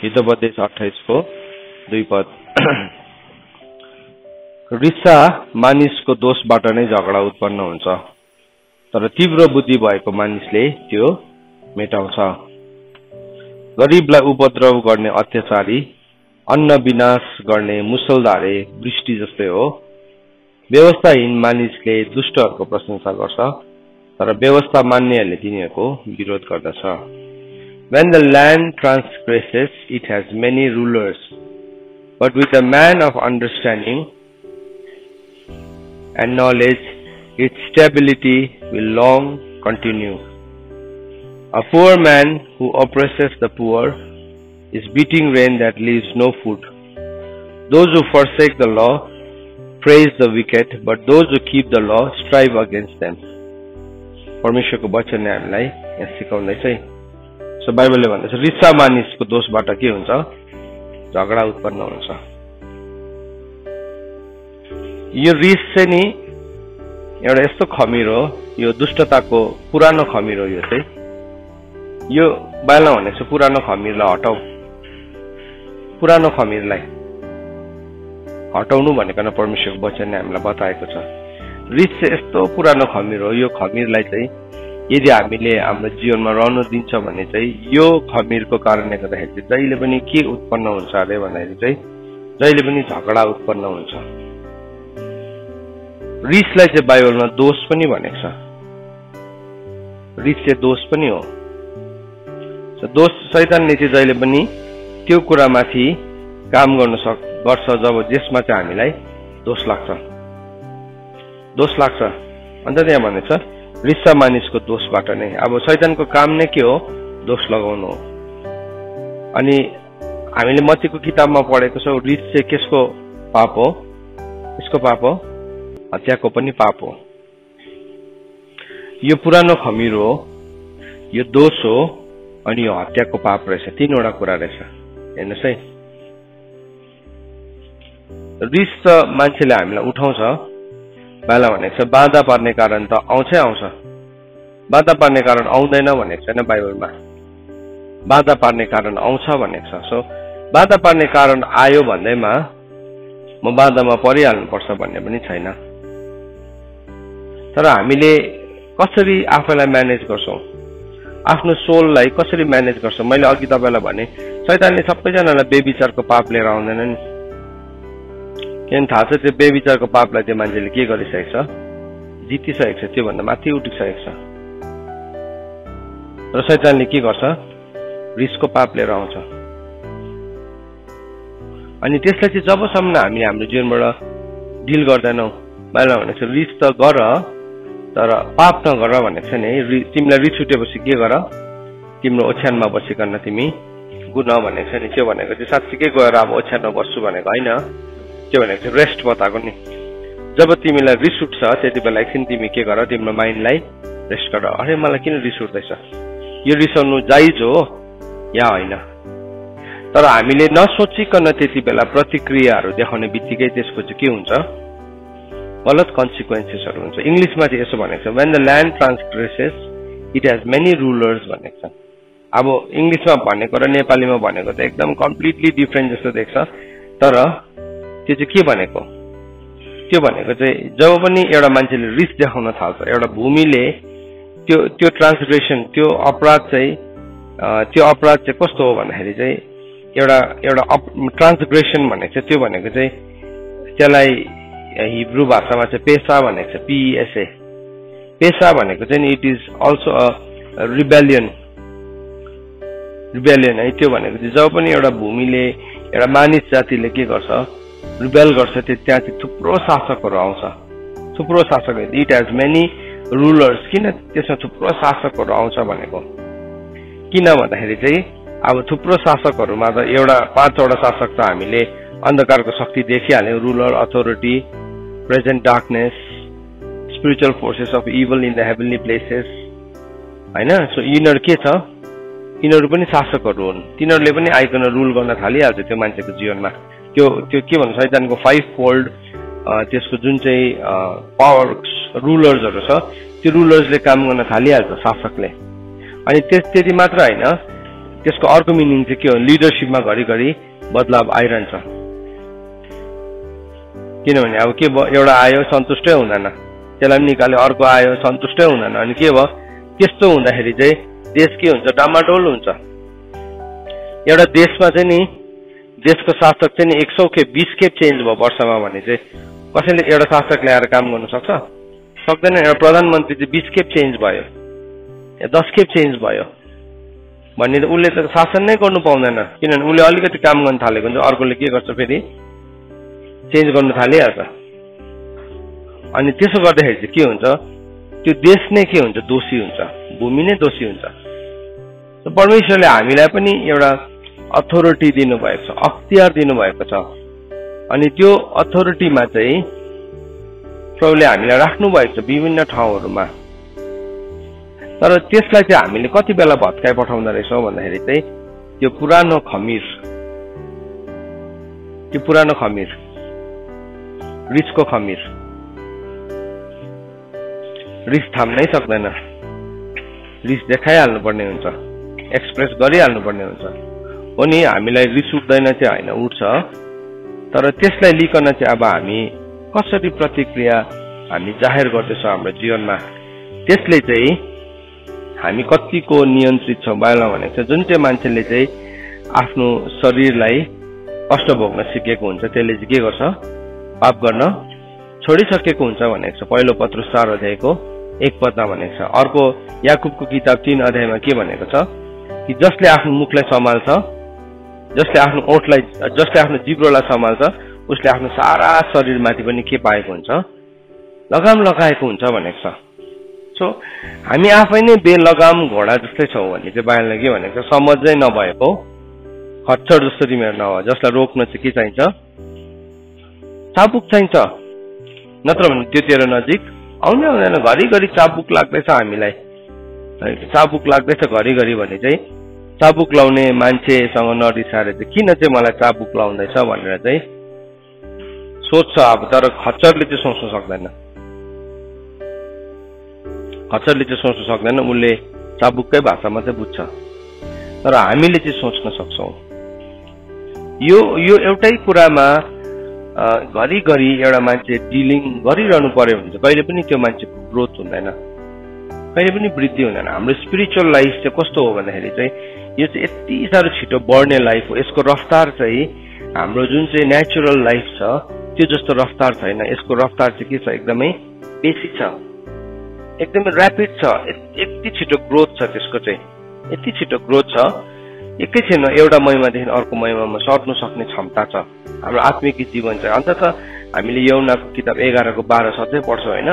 हितोपदेश 28 को 2 पद। रिसा मानिसको दोषबाट नै झगडा उत्पन्न हुन्छ, तर तीव्र बुद्धि भएको मानिसले त्यो मेटाउँछ। गरीबलाई उपद्रव गर्ने अत्याचारी अन्न विनाश गर्ने मुसलधारे वृष्टि जस्तै हो। व्यवस्थाहीन मानिसले दुष्टहरूको प्रशंसा गर्छ, तर व्यवस्था मान्नेहरूले तिनीहरूको विरोध गर्दछ। When the land transgresses, it has many rulers, but with a man of understanding and knowledge, its stability will long continue. A poor man who oppresses the poor is beating rain that leaves no food. Those who forsake the law praise the wicked, but those who keep the law strive against them. परमेश्वरको वचनले हामीलाई यहाँ सिकाउँदैछ। So बाइबलले भन्दछ रिसा मानिसको दोषबाट के हुन्छ? झगडा उत्पन्न हुन्छ। यो रिस चाहिँ नि एउटा यस्तो खमीर हो, यो दुष्टताको पुरानो खमीर हो। यो चाहिँ यो बाइबलमा भनेको छ पुरानो खमीरलाई हटाऊ। पुरानो खमीरलाई हटाउनु भनेको परमेश्वरको वचनले हामीलाई बताएको छ। रिस चाहिँ यस्तो पुरानो खमीर हो, यो खमीरलाई चाहिँ यदि हामीले हाम्रो जीवनमा रहन दिन्छ भने चाहिँ यो खमीरको कारणले गर्दाखेरि चाहिँ जहिले पनि के उत्पन्न हुन्छ अरे भन्दाखेरि चाहिँ जहिले पनि झगडा उत्पन्न हुन्छ। रिसलाई चाहिँ बाइबलमा दोष पनि भनेको छ। रिस चाहिँ दोष पनि हो। दोष शैतानले चाहिँ जहिले पनि त्यो कुरामाथि काम गर्छ जब जसमा चाहिँ हामीलाई दोष लाग्छ। अन्त त्यहाँ भनेको छ रिसा मानिसको दोषबाट नै। अब शैतानको काम नै के हो? दोष लगाउनु हो। अनि हामीले मत्तीको किताबमा पढेको छौँ रिस चाहिँ केसको पाप हो? यसको पाप हो? हत्याको पनि पाप हो। यो पुरानो खमीर हो, यो दोष हो, अनि यो हत्याको पाप रहेछ। तीनवटा कुरा रहेछ। हेर्नुहोस् है, रिस त मान्छेले हामीलाई उठाउँछ। बाइबलमा भनेको छ बाधा पार्ने कारण त आउँछै आउँछ, बाधा पार्ने कारण आउँदैन भनेको छैन बाइबलमा। बाधा पार्ने कारण आउँछ भनेको छ। सो बाधा पार्ने कारण आयो भन्दैमा म बाधामा परिहाल्नुपर्छ भन्ने पनि छैन। तर हामीले कसरी आफैलाई म्यानेज गर्छौँ, आफ्नो सोललाई कसरी म्यानेज गर्छौँ? मैले अघि तपाईँलाई भने शैतानले सबैजनालाई बेविचारको पाप लिएर आउँदैन नि। किन थाहा छ? त्यो बेविचारको पापलाई त्यो मान्छेले के गरिसकेको छ? जितिसकेको छ, त्योभन्दा माथि उठिसकेको छ। र शैतानले के गर्छ? रिसको पाप लिएर आउँछ। अनि त्यसलाई चाहिँ जबसम्म हामी हाम्रो जीवनबाट डिल गर्दैनौँ, बाहिर भनेको छ रिस त गर तर पाप नगर भनेको छ नि। तिमीलाई रिस उठेपछि के गर? तिम्रो ओछ्यानमा बसिकन तिमी गुन भनेको छ नि। त्यो भनेको चाहिँ साँच्चीकै गएर अब ओछ्यानमा बस्छु भनेको होइन। त्यो भनेको चाहिँ रेस्ट बताएको नि। जब तिमीलाई रिस उठ्छ त्यति बेला एकछिन तिमी के गर? तिम्रो माइन्डलाई रेस्ट गर। अरे मलाई किन रिस उठ्दैछ? यो रिसाउनु जायज हो या होइन? तर हामीले नसोचिकन त्यति बेला प्रतिक्रियाहरू देखाउने बित्तिकै त्यसको चाहिँ के हुन्छ? गलत कन्सिक्वेन्सेसहरू हुन्छ। इङ्ग्लिसमा चाहिँ यसो भनेको छ when the land transgresses it has many rulers भनेको छ। अब इङ्ग्लिसमा भनेको र नेपालीमा भनेको त एकदम कम्प्लिटली डिफ्रेन्ट जस्तो देख्छ। तर त्यो चाहिँ के भनेको? त्यो भनेको चाहिँ जब पनि एउटा मान्छेले रिस देखाउन थाल्छ, एउटा भूमिले त्यो ट्रान्सग्रेसन, त्यो अपराध चाहिँ कस्तो हो भन्दाखेरि चाहिँ एउटा ट्रान्सग्रेसन भनेको छ। त्यो भनेको चाहिँ त्यसलाई हिब्रू भाषामा चाहिँ पेसा भनेको छ, PESA। पेसा भनेको चाहिँ it is also a rebellion है। त्यो भनेको चाहिँ जब पनि एउटा भूमिले, एउटा मानिस जातिले के गर्छ? रिबेल गर्छ, त्यहाँ चाहिँ थुप्रो शासकहरू आउँछ। थुप्रो शासकहरू, इट हेज मेनी रुलर्स। किन त्यसमा थुप्रो शासकहरू आउँछ भनेको? किन भन्दाखेरि चाहिँ अब थुप्रो शासकहरूमा त एउटा 5वटा शासक त हामीले अन्धकारको शक्ति देखिहाल्यौँ। Ruler, authority, present darkness, spiritual forces of evil in the heavenly places होइन। सो यिनीहरू के छ? यिनीहरू पनि शासकहरू हुन्। तिनीहरूले पनि आइकन रुल गर्न थालिहाल्छ त्यो मान्छेको जीवनमा। त्यो के भन्छ? शैतानको 5-fold त्यसको जुन चाहिँ पावर रुलर्सहरू छ, त्यो रुलर्सले काम गर्न थालिहाल्छ शासकले। अनि त्यति मात्र होइन, त्यसको अर्को मिनिङ चाहिँ के हो, लिडरशिपमा घरिघरि बदलाव आइरहन्छ। किनभने अब के भयो, एउटा आयो सन्तुष्टै हुँदैन, त्यसलाई निकाल्यो, अर्को आयो सन्तुष्टै हुँदैन, अनि के भयो, त्यस्तो हुँदाखेरि चाहिँ देश के हुन्छ, डामाडोल हुन्छ। एउटा देशमा चाहिँ नि देशको शासक चाहिँ नि 100 खेप 20 खेप चेन्ज भयो वर्षमा भने चाहिँ कसैले एउटा शासक ल्याएर काम गर्न सक्छ? सक्दैन। एउटा प्रधानमन्त्री चाहिँ 20 खेप चेन्ज भयो या 10 खेप चेन्ज भयो भन्ने उसले त शासन नै गर्नु पाउँदैन, किनभने उसले अलिकति काम गर्न थालेको हुन्छ, अर्कोले के गर्छ फेरि चेन्ज गर्न थालिहाल्छ। अनि त्यसो गर्दाखेरि चाहिँ के हुन्छ, त्यो देश नै के हुन्छ, दोषी हुन्छ, भूमि नै दोषी हुन्छ। परमेश्वरले हामीलाई पनि एउटा अथोरिटी दिनुभएको छ, अख्तियार दिनुभएको छ, अनि त्यो अथोरिटीमा चाहिँ प्रभुले हामीलाई राख्नु भएको छ विभिन्न ठाउँहरूमा। तर त्यसलाई चाहिँ हामीले कति बेला भत्काइ पठाउँदो रहेछौँ भन्दाखेरि चाहिँ त्यो पुरानो खमीर रिसको खमीर, रिस थाम्नै सक्दैन, रिस देखाइहाल्नु पर्ने हुन्छ, एक्सप्रेस गरिहाल्नु पर्ने हुन्छ। हो नि, हामीलाई रिस उठ्दैन चाहिँ होइन, उठ्छ, तर त्यसलाई लिकन चाहिँ अब हामी कसरी प्रतिक्रिया हामी जाहेर गर्दैछौँ हाम्रो जीवनमा, त्यसले चाहिँ हामी कतिको नियन्त्रित छौँ। बाइबलमा भनेको छ जुन चाहिँ मान्छेले चाहिँ आफ्नो शरीरलाई कष्ट भोग्न सिकेको हुन्छ त्यसले चाहिँ के गर्छ, पाप गर्न छोडिसकेको हुन्छ भनेको छ। पहिलो पत्रुस 4 अध्यायको 1 पदमा भनेको छ। अर्को याकुबको किताब 3 अध्यायमा के भनेको छ कि जसले आफ्नो मुखलाई सम्हाल्छ, जसले आफ्नो ओठलाई, जसले आफ्नो जिब्रोलाई सम्हाल्छ, उसले आफ्नो सारा शरीरमाथि पनि के पाएको हुन्छ, लगाम लगाएको हुन्छ भनेको छ। सो हामी आफै नै बेलगाम घोडा जस्तै छौँ भन्ने चाहिँ बाइबलले के भनेको छ, समझै नभएको खच्चड जस्तो तिमीहरू नभए, जसलाई रोक्न चाहिँ के चाहिन्छ, चाबुक चाहिन्छ, नत्र भने त्यो तेरो नजिक आउनै आउँदैन। घरिघरि चाबुक लाग्दैछ हामीलाई, चाबुक लाग्दैछ घरिघरि भने चाहिँ चाबुक लाउने मान्छेसँग नरिसाएर चाहिँ किन चाहिँ मलाई चाबुक लाउँदैछ भनेर चाहिँ सोच्छ अब, तर खच्चडले चाहिँ सोच्न सक्दैन, खच्चडले चाहिँ सोच्न सक्दैन, उसले चाबुककै भाषा मात्रै बुझ्छ, तर हामीले चाहिँ सोच्न सक्छौँ। यो एउटै कुरामा घरिघरि एउटा मान्छे डिलिङ गरिरहनु पर्यो भने चाहिँ कहिले पनि त्यो मान्छेको ग्रोथ हुँदैन, कहिले पनि वृद्धि हुँदैन। हाम्रो स्पिरिचुअल लाइफ चाहिँ कस्तो हो भन्दाखेरि चाहिँ यो चाहिँ यति साह्रो छिटो बढ्ने लाइफ हो, यसको रफ्तार चाहिँ हाम्रो जुन चाहिँ नेचुरल लाइफ छ त्यो जस्तो रफ्तार छैन। यसको रफ्तार चाहिँ के छ, एकदमै बेसी छ, एकदमै ऱ्यापिड छ, यति छिटो ग्रोथ छ त्यसको चाहिँ, यति छिटो ग्रोथ छ। एकैछिन एउटा महिमादेखि अर्को महिमामा सर्नु सक्ने क्षमता छ हाम्रो आत्मिक जीवन चाहिँ। अन्तत हामीले यूहन्नाको किताब 11को 12 सधैँ पढ्छौँ होइन,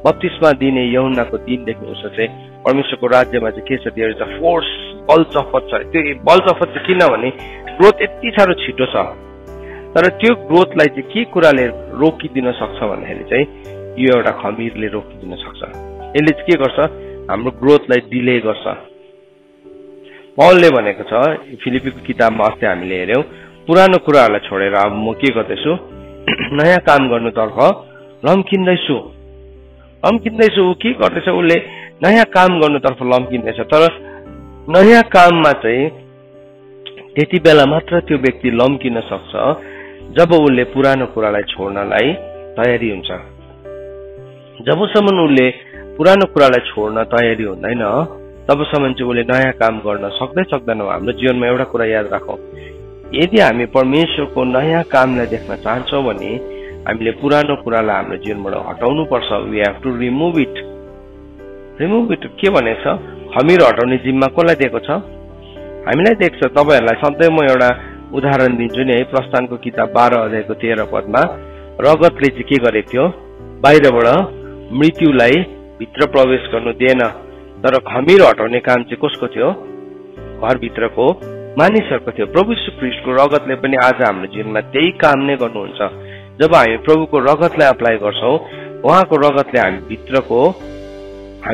बप्तिस्मा दिने यूहन्नाको दिनदेखि उसो चाहिँ परमेश्वरको राज्यमा चाहिँ के छ, त्यो एउटा फोर्स बल चफत छ। त्यो बल चफत चाहिँ किनभने ग्रोथ यति साह्रो छिटो छ, तर त्यो ग्रोथलाई चाहिँ के कुराले रोकिदिन सक्छ भन्दाखेरि चाहिँ यो एउटा खमीरले रोकिदिन सक्छ। यसले चाहिँ के गर्छ, हाम्रो ग्रोथलाई डिले गर्छ। पौलले भनेको छ फिलिपीको किताबमा अस्ति हामीले हेऱ्यौँ, पुरानो कुराहरूलाई छोडेर अब म के गर्दैछु, नयाँ काम गर्नुतर्फ लम्किँदैछु। ऊ के गर्दैछ, उसले नयाँ काम गर्नुतर्फ लम्किँदैछ। तर नयाँ काममा चाहिँ त्यति बेला मात्र त्यो व्यक्ति लम्किन सक्छ जब उसले पुरानो कुरालाई छोड्नलाई तयारी हुन्छ। जबसम्म उसले पुरानो कुरालाई छोड्न तयारी हुँदैन तबसम्म चाहिँ उसले नयाँ काम गर्न सक्दैन। हाम्रो जीवनमा एउटा कुरा याद राखौँ, यदि हामी परमेश्वरको नयाँ कामलाई देख्न चाहन्छौँ भने हामीले पुरानो कुरालाई हाम्रो जीवनबाट हटाउनु पर्छ। We have to remove it. के भनेको छ, खमीर हटाउने जिम्मा कसलाई दिएको छ, हामीलाई दिएको छ। तपाईँहरूलाई सधैँ म एउटा उदाहरण दिन्छु नि है, प्रस्थानको किताब 12 अध्यायको 13 पदमा रगतले चाहिँ के गरेको थियो, बाहिरबाट मृत्युलाई भित्र प्रवेश गर्नु दिएन, तर खमीर हटाउने काम चाहिँ कसको थियो, घरभित्रको मानिसहरूको थियो। प्रभु यीशु ख्रीष्टको रगतले पनि आज हाम्रो जीवनमा त्यही काम नै गर्नुहुन्छ। जब हामी प्रभुको रगतलाई अप्लाई गर्छौँ, उहाँको रगतले हामी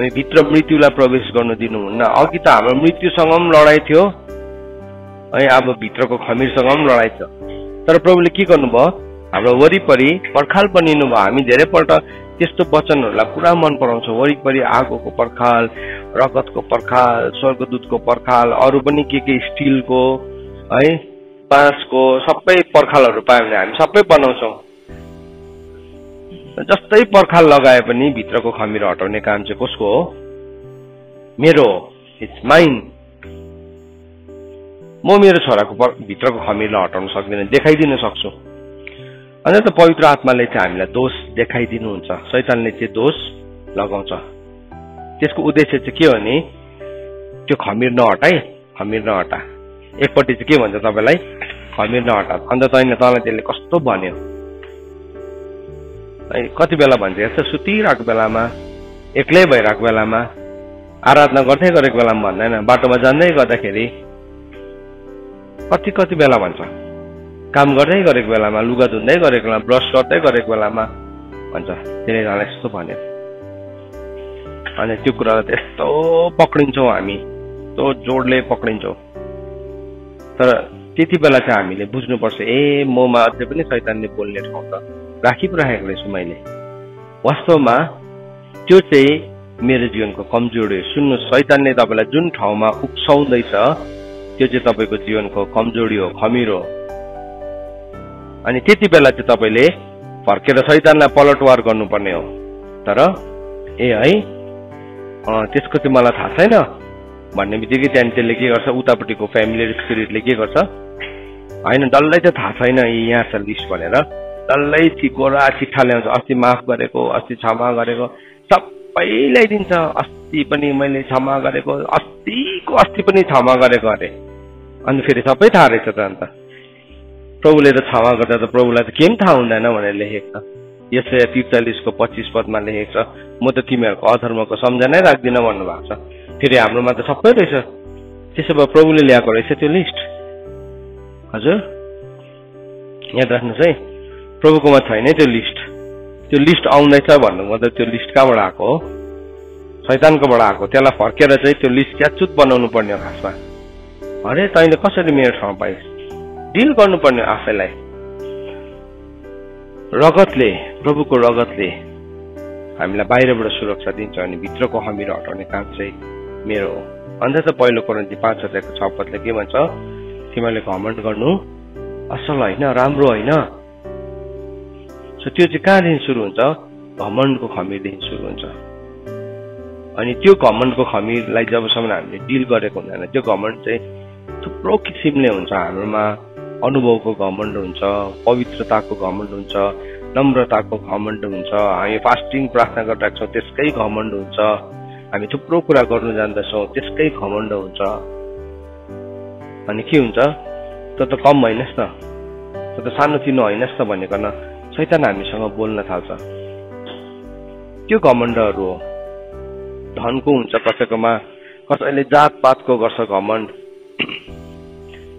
भित्र मृत्युलाई प्रवेश गर्नु दिनुहुन्न। अघि त हाम्रो मृत्युसँग पनि लडाइँ थियो है, अब भित्रको खमीरसँग पनि लडाइँ छ। तर प्रभुले के गर्नुभयो, हाम्रो वरिपरि पर्खाल बनिनु भयो। हामी धेरैपल्ट त्यस्तो वचनहरूलाई पुरा मन पराउँछौँ, वरिपरि आगोको पर्खाल रगतको पर्खाल, स्वर्गदूतको पर्खाल, अरू पनि के स्टिलको है, बाँसको सबै पर्खालहरू पायो भने हामी सबै बनाउँछौँ। जस्तै पर्खाल लगाए पनि भित्रको खमीर हटाउने काम चाहिँ कसको हो? मेरो हो। It's mine. म मेरो छोराको भित्रको खमीरलाई हटाउन सक्दिनँ, देखाइदिन सक्छु। अनि त पवित्र आत्माले चाहिँ हामीलाई दोष देखाइदिनुहुन्छ, शैतानले चाहिँ दोष लगाउँछ। त्यसको उद्देश्य चाहिँ के हो भने त्यो खमीर नहटाए, खमीर नहटा। एकपट्टि चाहिँ के भन्छ तपाईँलाई? खमीर नहटा। अन्त तँलाई त्यसले कस्तो भन्यो? कति बेला भन्छ यस्तो सुतिरहेको बेलामा, एक्लै भइरहेको बेलामा, आराधना गर्दै गरेको बेलामा भन्दैन, बाटोमा जाँदै गर्दाखेरि कति बेला भन्छ, काम गर्दै गरेको बेलामा, लुगा धुँदै गरेको बेलामा, ब्रस गर्दै गरेको बेलामा भन्छ त्यसले तँलाई यस्तो भन्यो। अनि त्यो कुरालाई त्यस्तो पक्रिन्छौँ हामी, त्यो जोडले पक्रिन्छौँ। तर त्यति बेला चाहिँ हामीले बुझ्नुपर्छ, ममा अझै पनि शैतानले बोल्ने ठाउँ त राखी पो राखेको रहेछु मैले। वास्तवमा त्यो चाहिँ मेरो जीवनको कमजोरी हो। सुन्नु, शैतानले तपाईँलाई जुन ठाउँमा उक्साउँदैछ त्यो चाहिँ तपाईँको जीवनको कमजोरी हो, खमीर हो। अनि त्यति बेला चाहिँ तपाईँले फर्केर शैतानलाई पलटवार गर्नुपर्ने हो। तर त्यसको चाहिँ मलाई थाहा छैन भन्ने बित्तिकै त्यहाँदेखि त्यसले के गर्छ, उतापट्टिको फ्यामिली स्पिरिटले के गर्छ, होइन डल्लै चाहिँ थाहा छैन यहाँ छ लिस्ट भनेर डल्लै चिकोरा चिट्ठा ल्याउँछ। अस्ति माफ गरेको, अस्ति क्षमा गरेको सबै ल्याइदिन्छ। अस्ति पनि मैले क्षमा गरेको, अस्ति पनि क्षमा गरेको अरे। अनि फेरि सबै थाहा रहेछ त। अन्त प्रभुले त क्षमा गर्दा त प्रभुलाई त केही पनि थाहा हुँदैन भनेर लेखेको छ। यसै 43:25 पदमा लेखेको छ, म त तिमीहरूको अधर्मको सम्झनै राख्दिनँ भन्नुभएको छ। फेरि हाम्रोमा त सबै रहेछ। त्यसो भए प्रभुले ल्याएको रहेछ त्यो लिस्ट। हजुर याद राख्नुहोस् है, प्रभुकोमा छैन त्यो लिस्ट। त्यो लिस्ट आउँदैछ भन्नु मतलब त्यो लिस्ट कहाँबाट आएको हो? शैतानकोबाट आएको। त्यसलाई फर्केर चाहिँ त्यो लिस्ट च्याचुत बनाउनु पर्ने हो खासमा। अरे तैँले कसरी मेरो ठाउँ पाइस्? डिल गर्नुपर्ने आफैलाई। रगतले, प्रभुको रगतले हामीलाई बाहिरबाट सुरक्षा दिन्छ अनि भित्रको खमीर हटाउने काम चाहिँ मेरो हो। अन्त त पहिलो कोरिन्थी 5:6 के भन्छ? तिमीले घमण्ड गर्नु असल होइन, राम्रो होइन। सो त्यो चाहिँ कहाँदेखि सुरु हुन्छ? घमण्डको खमीरदेखि सुरु हुन्छ। अनि त्यो घमण्डको खमीरलाई जबसम्म हामीले डिल गरेको हुँदैन, त्यो घमण्ड चाहिँ थुप्रो किसिमले हुन्छ। हाम्रोमा अनुभवको घमण्ड हुन्छ, पवित्रताको घमण्ड हुन्छ, नम्रताको घमण्ड हुन्छ, हामी फास्टिङ प्रार्थना गरिरहेको छौँ त्यसकै घमण्ड हुन्छ, हामी थुप्रो कुरा गर्नु जान्दछौँ त्यसकै घमण्ड हुन्छ। अनि के हुन्छ? त कम होइनस् न, त सानो तिनो होइनस् न भनेकन शैतान हामीसँग बोल्न थाल्छ। त्यो घमण्डहरू हो। धनको हुन्छ कसैकोमा, कसैले जातपातको गर्छ घमण्ड।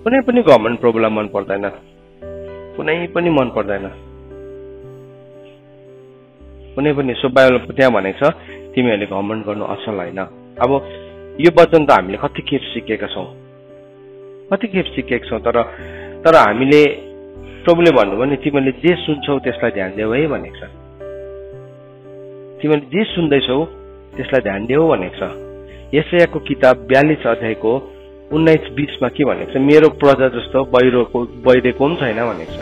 कुनै पनि घमण्ड प्रभुलाई मन पर्दैन, कुनै पनि मन पर्दैन, कुनै पनि। सो बाइबलमा त्यहाँ भनेको छ तिमीहरूले घमण्ड गर्नु असल होइन। अब यो वचन त हामीले कति खेप सिकेका छौँ, तर हामीले प्रभुले भन्नुभयो नि तिमीले जे सुन्छौ त्यसलाई ध्यान देऊ है भनेको छ। तिमीले जे सुन्दैछौ त्यसलाई ध्यान देऊ भनेको छ। यशायाको किताब 42:19-20 के भनेको छ? मेरो प्रजा जस्तो बहिरेको पनि छैन भनेको छ।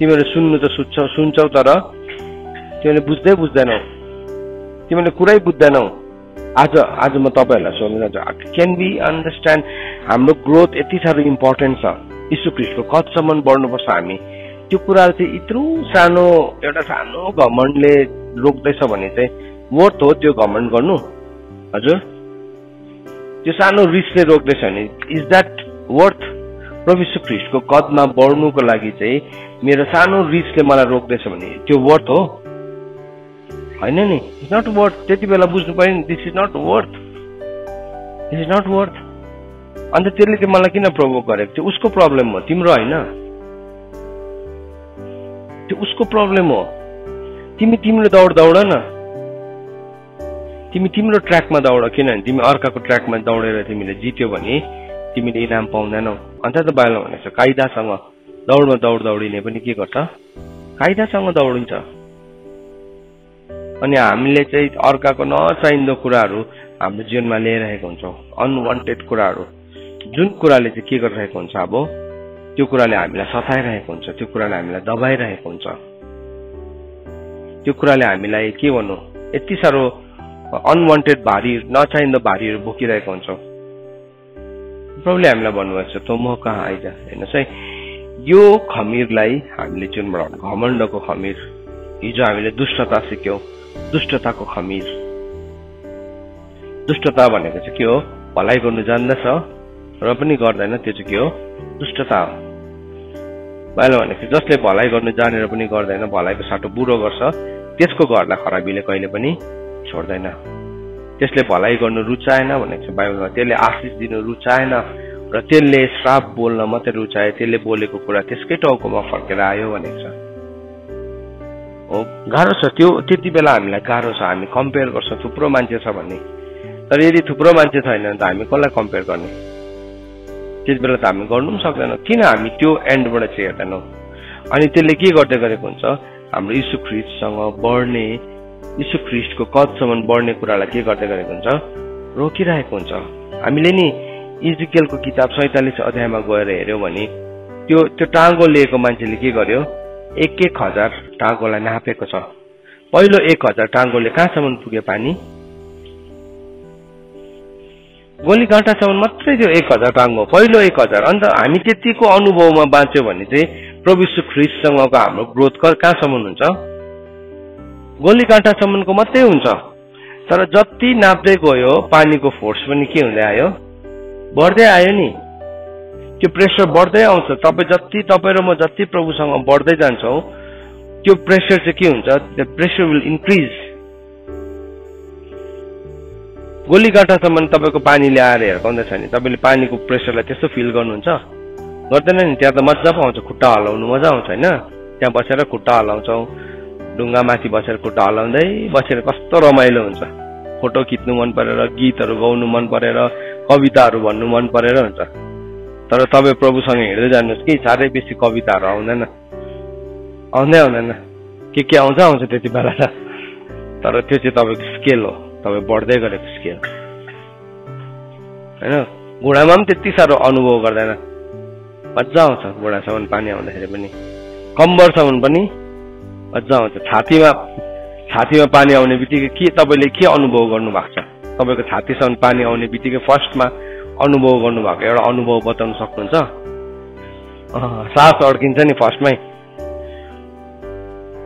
तिमीले सुन्नु त सुन्छौ तर तिमीले बुझ्दैनौ, तिमीले कुरै बुझ्दैनौ। आज म तपाईँहरूलाई सोध्न चाहन्छु, क्यान बी अन्डरस्ट्यान्ड? हाम्रो ग्रोथ यति साह्रो इम्पोर्टेन्ट छ। यीशु ख्रीष्टको कदसम्म बढ्नुपर्छ हामी। त्यो कुरा चाहिँ यत्रो सानो एउटा सानो घमण्डले रोक्दैछ भने चाहिँ वर्थ हो त्यो घमण्ड गर्नु? हजुर, त्यो सानो रिसले रोक्दैछ भने इज द्याट वर्थ? प्रभु यीशु ख्रीष्टको कदमा बढ्नुको लागि चाहिँ मेरो सानो रिसले मलाई रोक्दैछ भने त्यो वर्थ हो? होइन नि, इट्स नट वर्थ। त्यति बेला बुझ्नु पर्यो नि, दिस इज नट वर्थ। अन्त त्यसले चाहिँ मलाई किन प्रोभोक गरेको? त्यो उसको प्रब्लम हो, तिम्रो होइन। त्यो उसको प्रब्लम हो। तिमीले दौड न, तिम्रो ट्र्याकमा दौड। किनभने तिमी अर्काको ट्र्याकमा दौडेर तिमीले जित्यो भने तिमीले इनाम पाउँदैनौ। अन्त त बाइबलमा भनेको छ कायदासँग दौडमा दौडिने पनि के गर्छ? कायदासँग दौडिन्छ। अनि हामीले चाहिँ अर्काको नचाहिँदो कुराहरू हाम्रो जीवनमा ल्याइरहेको हुन्छौँ, अनवान्टेड कुराहरू, जुन कुराले चाहिँ के गरिरहेको हुन्छ, अब त्यो कुराले हामीलाई सताइरहेको हुन्छ, त्यो कुराले हामीलाई दबाइरहेको हुन्छ, त्यो कुराले हामीलाई के भन्नु यति साह्रो अनवान्टेड भारी, नचाहिँदो भारीहरू बोकिरहेको हुन्छौँ। प्रभुले हामीलाई भन्नुभएको छ, तँ म कहाँ आइज। हेर्नुहोस् है, यो खमीरलाई हामीले जुनबाट घमण्डको खमीर, हिजो हामीले दुष्टता सिक्यौँ, दुष्टताको खमीर। दुष्टता भनेको चाहिँ के हो? भलाइ गर्नु जान्दछ र पनि गर्दैन, त्यो चाहिँ के हो? दुष्टता हो। बाइबलमा भनेको जसले भलाइ गर्नु जानेर पनि गर्दैन, भलाइको साटो बुरो गर्छ, त्यसको घरलाई खराबीले कहिले पनि छोड्दैन। त्यसले भलाइ गर्नु रुचाएन भनेको छ बाइबलमा, त्यसले आशिष दिनु रुचाएन र त्यसले श्राप बोल्न मात्रै रुचाए, त्यसले बोलेको कुरा त्यसकै टाउकोमा फर्केर आयो भनेको छ। हो, गाह्रो छ त्यो, त्यति बेला हामीलाई गाह्रो छ। हामी कम्पेयर गर्छौँ, थुप्रो मान्छे छ भन्ने, तर यदि थुप्रो मान्छे छैन भने त हामी कसलाई कम्पेयर गर्ने? त्यति बेला त हामी गर्नु पनि सक्दैनौँ। किन हामी त्यो एन्डबाट चाहिँ हेर्दैनौँ? अनि त्यसले के गर्दै गरेको हुन्छ? हाम्रो यीशु ख्रीष्टसँग बढ्ने, यीशु ख्रीष्टको कदसम्म बढ्ने कुरालाई के गर्दै गरेको हुन्छ? रोकिरहेको हुन्छ। हामीले नि इजिकेलको किताब 47 अध्यायमा गएर हेऱ्यौँ भने त्यो टाँगो लिएको मान्छेले के गर्यो? 1,000 टाँगोलाई नापेको छ। पहिलो 1,000 टाँगोले कहाँसम्म पुग्यो पानी? गोली काँटासम्म मात्रै त्यो 1,000 टाँगो, पहिलो 1,000। अन्त हामी त्यतिको अनुभवमा बाँच्यो भने चाहिँ प्रभु यीशु ख्रीष्टसँगको हाम्रो ग्रोथ कहाँसम्म हुन्छ? गोली काँटासम्मको मात्रै हुन्छ। तर जति नाप्दै गयो पानीको फोर्स पनि के हुँदै आयो? बढ्दै आयो नि। त्यो प्रेसर बढ्दै आउँछ। तपाईँ र म जति प्रभुसँग बढ्दै जान्छौँ, त्यो प्रेसर चाहिँ के हुन्छ? The pressure will increase. गोली काँटासम्म तपाईँको पानी ल्याएर हिर्काउँदैछ नि, तपाईँले पानीको प्रेसरलाई त्यस्तो फिल गर्नुहुन्छ? गर्दैन नि। त्यहाँ त मजा पाउँछ, खुट्टा हल्लाउनु मजा आउँछ होइन? त्यहाँ बसेर खुट्टा हल्लाउँछौँ, ढुङ्गा माथि बसेर खुट्टा हल्लाउँदै बसेर कस्तो रमाइलो हुन्छ। फोटो खिच्नु मन परेर, गीतहरू गाउनु मन परेर, कविताहरू भन्नु मन परेर हुन्छ। तर तपाईँ प्रभुसँग हिँड्दै जानुहोस् कि साह्रै बेसी कविताहरू आउँदैन, आउँदैन। के आउँछ त्यति बेला त। तर त्यो चाहिँ तपाईँको स्केल हो, तपाईँ बढ्दै गरेको स्केल होइन। घुँडामा पनि त्यति साह्रो अनुभव गर्दैन, मजा आउँछ घुँडासम्म पानी आउँदाखेरि पनि, कम्बरसम्म पनि मजा आउँछ। छातीमा पानी आउने बित्तिकै के तपाईँले के अनुभव गर्नु भएको छ? तपाईँको छातीसम्म पानी आउने बित्तिकै फर्स्टमा अनुभव गर्नुभएको एउटा अनुभव बताउन सक्नुहुन्छ? सास अड्किन्छ नि फर्स्टमै।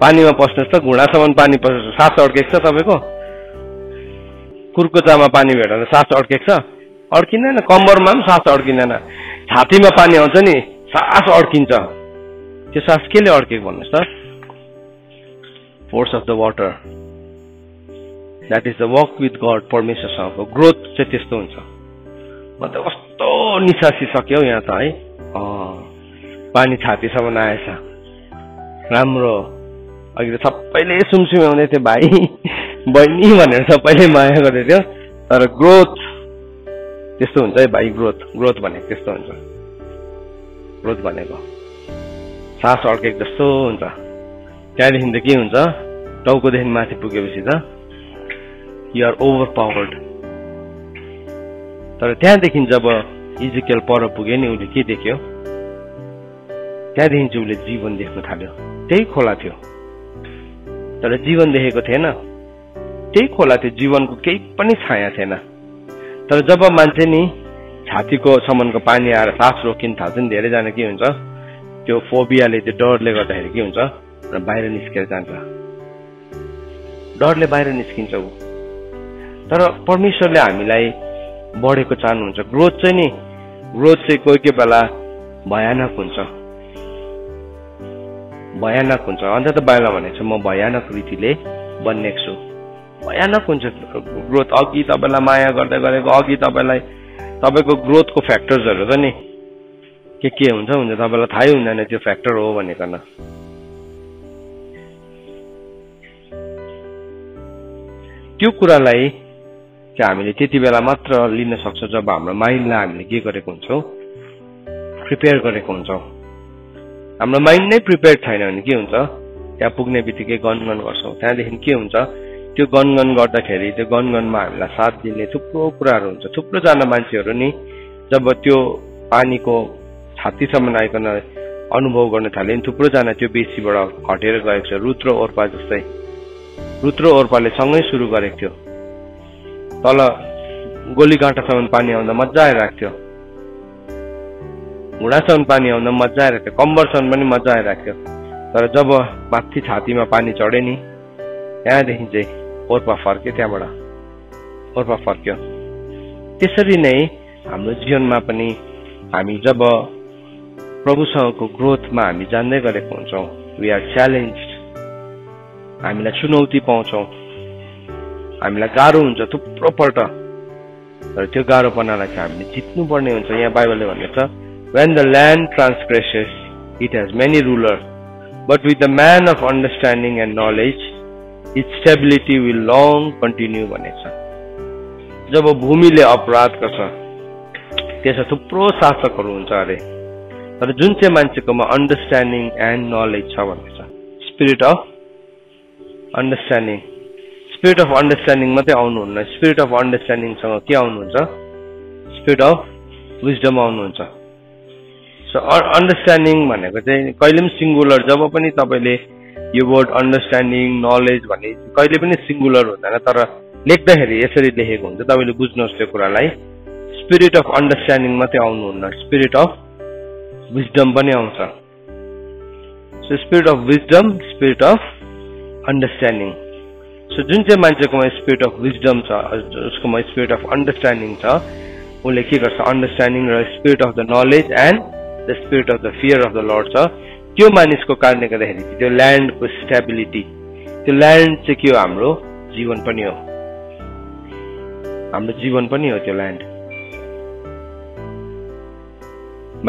पानीमा पस्नुहोस् त, घुँडासम्म पानी पस्छ, सास अड्केको छ तपाईँको? कुर्कुचामा पानी भेटेर सास अड्केको छ? अड्किँदैन। कम्बरमा पनि सास अड्किँदैन। छातीमा पानी आउँछ नि, सास अड्किन्छ। त्यो सास केले अड्केको भन्नुहोस् त? Force of the water. That is the walk with God. परमेश्वरसँगको ग्रोथ चाहिँ त्यस्तो हुन्छ। म त कस्तो निसासिसक्यो यहाँ त है। पानी छातीसम्म आएछ, राम्रो। अघि त सबैले सुमसुम्याउँदै थियो, भाइ बहिनी भनेर सबैले माया गर्दै थियो। तर ग्रोथ त्यस्तो हुन्छ है भाइ। ग्रोथ भनेको त्यस्तो हुन्छ। ग्रोथ भनेको सास अड्केको जस्तो हुन्छ। त्यहाँदेखि त के हुन्छ? टाउकोदेखि माथि पुगेपछि त यु आर ओभर पावर्ड। तर त्यहाँदेखि जब इजिकेल पर पुग्यो नि, उसले के देख्यो? त्यहाँदेखि चाहिँ उसले जीवन देख्न थाल्यो। त्यही खोला थियो, तर जीवन देखेको थिएन। त्यही खोला थियो, जीवनको केही पनि छाया थिएन। तर जब मान्छे नि छातीको सम्मको पानी आएर सास रोकिन थाल्छ नि, धेरैजना के हुन्छ? त्यो फोबियाले, त्यो डरले गर्दाखेरि के हुन्छ? र बाहिर निस्केर जान्छ। डरले बाहिर निस्किन्छ ऊ। तर परमेश्वरले हामीलाई बढेको चाहनुहुन्छ। ग्रोथ चाहिँ नि, ग्रोथ चाहिँ कोही बेला भयानक हुन्छ, भयानक हुन्छ। अन्त त बाहिर भनेको छ, म भयानक रीतिले बन्नेको छु। भयानक हुन्छ ग्रोथ। अघि तपाईँलाई माया गर्दै गरेको, अघि तपाईँको ग्रोथको फ्याक्टर्सहरू त नि के हुन्छ तपाईँलाई थाहै हुँदैन त्यो फ्याक्टर हो भनेकन। त्यो कुरालाई चाहिँ हामीले त्यति बेला मात्र लिन सक्छौँ जब हाम्रो माइन्डलाई हामीले के गरेको हुन्छौँ? प्रिपेयर गरेको हुन्छौँ। हाम्रो माइन्ड नै प्रिपेयर छैन भने के हुन्छ? त्यहाँ पुग्ने बित्तिकै गनगन गर्छौँ। त्यहाँदेखि के हुन्छ? त्यो गनगन गर्दाखेरि त्यो गनगनमा हामीलाई साथ दिने थुप्रो कुराहरू हुन्छ। थुप्रोजना मान्छेहरू नि जब त्यो पानीको छातीसम्म आइकन अनुभव गर्न थाले नि थुप्रोजना त्यो बेसीबाट हटेर गएको छ। रुथ र ओर्पा जस्तै, रुथ र ओर्पाले सँगै सुरु गरेको थियो। तल गोलीगाँटासम्म पानी आउँदा मजा आइरहेको थियो, घुँडासम्म पानी आउँदा मजा आइरहेको थियो, कम्बरसम्म पनि मजा आइरहेको थियो। तर जब माथि छातीमा पानी चढ्यो नि त्यहाँदेखि चाहिँ ओर्पा फर्क्यो, त्यहाँबाट ओर्पा फर्क्यो। त्यसरी नै हाम्रो जीवनमा पनि हामी जब प्रभुसँगको ग्रोथमा हामी जान्दै गरेको हुन्छौँ, वी आर च्यालेन्ज्ड, हामीलाई चुनौती पाउँछौँ, हामीलाई गाह्रो हुन्छ थुप्रो पल्ट। तर त्यो गाह्रोपनालाई चाहिँ हामीले जित्नुपर्ने हुन्छ। यहाँ बाइबलले भनेको छ, when the land transgresses it has many rulers, but with the man of understanding and knowledge its stability will long continue भनेको छ। जब भूमिले अपराध गर्छ त्यसमा थुप्रो शासकहरू हुन्छ अरे, तर जुन चाहिँ मान्छेकोमा अन्डरस्ट्यान्डिङ एन्ड नलेज छ भनेको छ, spirit of understanding, spirit of understanding मात्रै आउनुहुन्न, स्पिरिट अफ अन्डरस्ट्यान्डिङसँग के आउनुहुन्छ, स्पिरिट अफ विजडम आउनुहुन्छ। सो अन्डरस्ट्यान्डिङ भनेको चाहिँ कहिले पनि सिङ्गुलर, जब पनि तपाईँले यो वर्ड अन्डरस्ट्यान्डिङ नलेज भन्ने कहिले पनि सिङ्गुलर हुँदैन, तर लेख्दाखेरि यसरी लेखेको हुन्छ, तपाईँले बुझ्नुहोस् त्यो कुरालाई। स्पिरिट अफ अन्डरस्ट्यान्डिङ मात्रै आउनुहुन्न, स्पिरिट अफ विजडम पनि आउँछ। So spirit of wisdom, spirit of understanding. So जुन चाहिँ मान्छेकोमा स्पिरिट अफ विजडम छ, उसकोमा स्पिरिट अफ अन्डरस्ट्यान्डिङ छ, उसले के गर्छ, अन्डरस्ट्यान्डिङ र spirit of the knowledge and the spirit of the fear of the lord छ। त्यो मानिसको कारणले गर्दाखेरि त्यो ल्यान्डको स्टेबिलिटी, त्यो ल्यान्ड चाहिँ के हो, हाम्रो जीवन पनि हो, हाम्रो जीवन पनि हो त्यो ल्यान्ड।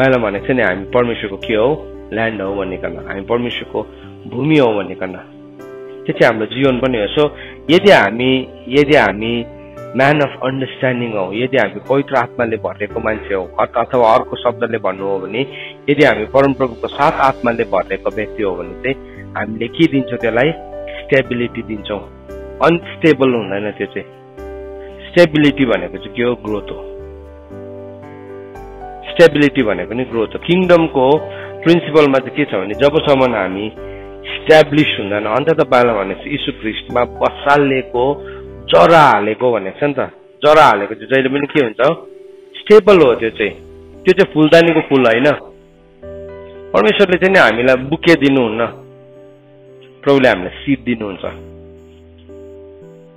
मैले भनेको छ नि हामी परमेश्वरको के हो, ल्यान्ड हो भनिकन, हामी परमेश्वरको भूमि हो भनिकन, त्यो चाहिँ हाम्रो जीवन पनि हो। सो यदि हामी म्यान अफ अन्डरस्ट्यान्डिङ हौ, यदि हामी पवित्र आत्माले भरिएको मान्छे हौ, अथवा अर्को शब्दले भन्नु हो भने यदि हामी परमप्रभुको साथ आत्माले भरिएको व्यक्ति हो भने चाहिँ हामीले के दिन्छौँ, त्यसलाई स्टेबिलिटी दिन्छौँ। अनस्टेबल हुँदैन त्यो चाहिँ। स्टेबिलिटी भनेको चाहिँ के हो, ग्रोथ हो। स्टेबिलिटी भनेको नि ग्रोथ हो। किङडमको प्रिन्सिपलमा चाहिँ के छ भने जबसम्म हामी स्ट्याब्लिस हुँदैन, अन्त तपाईँलाई भनेको यीशु ख्रीष्टमा बसालेको जरा हालेको भनेको छ नि त, जरा हालेको चाहिँ जहिले पनि के हुन्छ, स्टेबल हो। त्यो चाहिँ फुलदानीको फुल होइन। परमेश्वरले चाहिँ नि हामीलाई बुके दिनुहुन्न, प्रभुले हामीलाई सिड दिनुहुन्छ।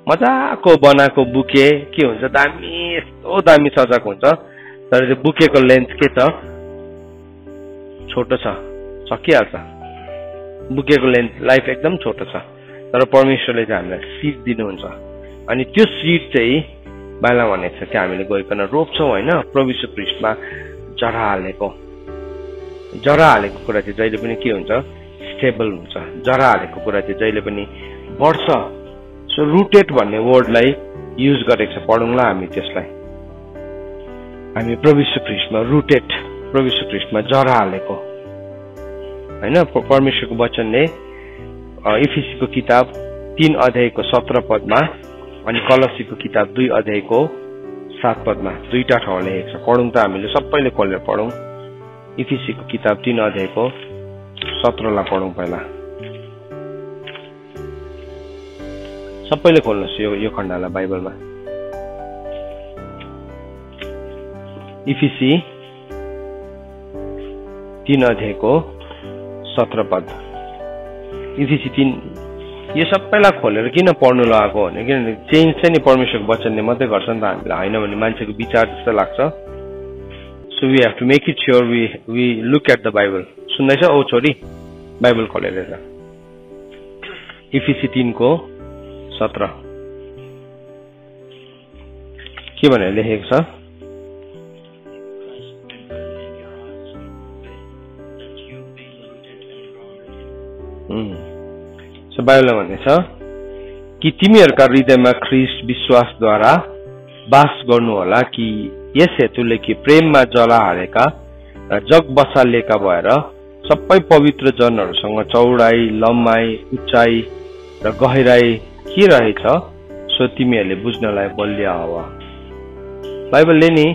मजाको बनाएको बुके के हुन्छ, दामी, यस्तो दामी सजाको हुन्छ, तर त्यो बुकेको लेन्थ के छ, छोटो छ, सकिहाल्छ। बुकेको लेन्थ लाइफ एकदम छोटो छ, तर परमेश्वरले चाहिँ हामीलाई सिड दिनुहुन्छ। अनि त्यो सिड चाहिँ बाइबलमा भनेको छ कि हामीले गइकन रोप्छौँ होइन, प्रभु यीशु ख्रीष्टमा जरा हालेको कुरा चाहिँ जहिले पनि के हुन्छ, स्टेबल हुन्छ। जरा हालेको कुरा चाहिँ जहिले पनि बढ्छ। सो रुटेड भन्ने वर्डलाई युज गरेको छ, पढौँला हामी त्यसलाई। हामी प्रभु यीशु ख्रीष्टमा रुटेड, प्रभु यीशु ख्रीष्टमा जरा हालेको होइन। परमेश्वरको वचनले इफिसीको किताब 3 अध्यायको 17 पदमा अनि कलसीको किताब 2 अध्यायको 7 पदमा दुईटा ठाउँ लेखेको छ। पढौँ त, हामीले सबैले खोलेर पढौँ। इफिसीको किताब 3 अध्यायको 17 लाई पढौँ पहिला। सबैले खोल्नुहोस् यो खण्डलाई बाइबलमा। इफिसी 3 अध्यायको 17 पद। इफिसी 3 यो सबैलाई खोलेर किन पढ्नु लगाएको भने किनभने चेन्ज चाहिँ नि परमेश्वरको वचनले मात्रै गर्छ नि त हामीलाई, होइन भने मान्छेको विचार जस्तो लाग्छ। So we have to make it sure we look at the Bible. सुन्दैछ औ छोरी, बाइबल खोलेर हेर। इफिसी 3 को 17 के भनेर लेखेको छ, बाइबलमा भनेछ कि तिमीहरूका हृदयमा ख्रीष्ट विश्वासद्वारा बास गर्नुहोला, कि यस हेतुले कि प्रेममा जला हालेका र जग बसालेका भएर सबै पवित्र जनहरूसँग चौडाई, लम्बाई, उचाइ र गहिराई के रहेछ सो तिमीहरूले बुझ्नलाई बलिया हो। बाइबलले नि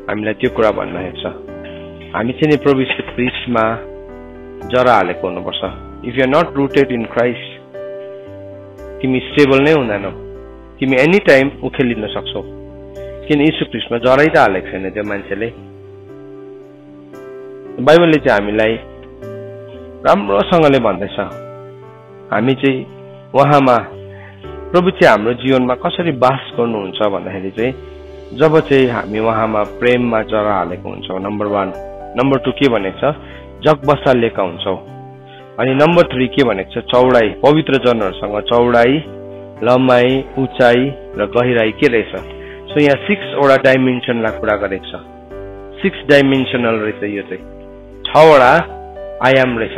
हामीलाई त्यो कुरा भनिरहेको छ। हामी चाहिँ नि प्रभु यीशु ख्रीष्टमा जरा हालेको हुनुपर्छ। If you are not rooted in Christ तिमी स्टेबल नै हुँदैनौ। तिमी एनी टाइम उखेलिन सक्छौ, किन यीशु ख्रीष्टमा जरै त हालेको छैन त्यो मान्छेले। बाइबलले चाहिँ हामीलाई राम्रोसँगले भन्दैछ हामी चाहिँ उहाँमा प्रभु चाहिँ हाम्रो जीवनमा कसरी बास गर्नुहुन्छ भन्दाखेरि चाहिँ जब चाहिँ हामी उहाँमा प्रेममा जरा हालेको हुन्छौँ, नम्बर 1। नम्बर 2 के भनेको छ जगबसालिएका हुन्छौँ। अनि नम्बर 3 के भनेको छ चौडाई, पवित्र जनहरूसँग चौडाई, लम्बाई, उचाइ र गहिराई के रहेछ। सो यहाँ 6 वटा डाइमेन्सनलाई कुरा गरेको छ। 6 डाइमेन्सनल रहेछ यो चाहिँ, 6 वटा आयाम रहेछ।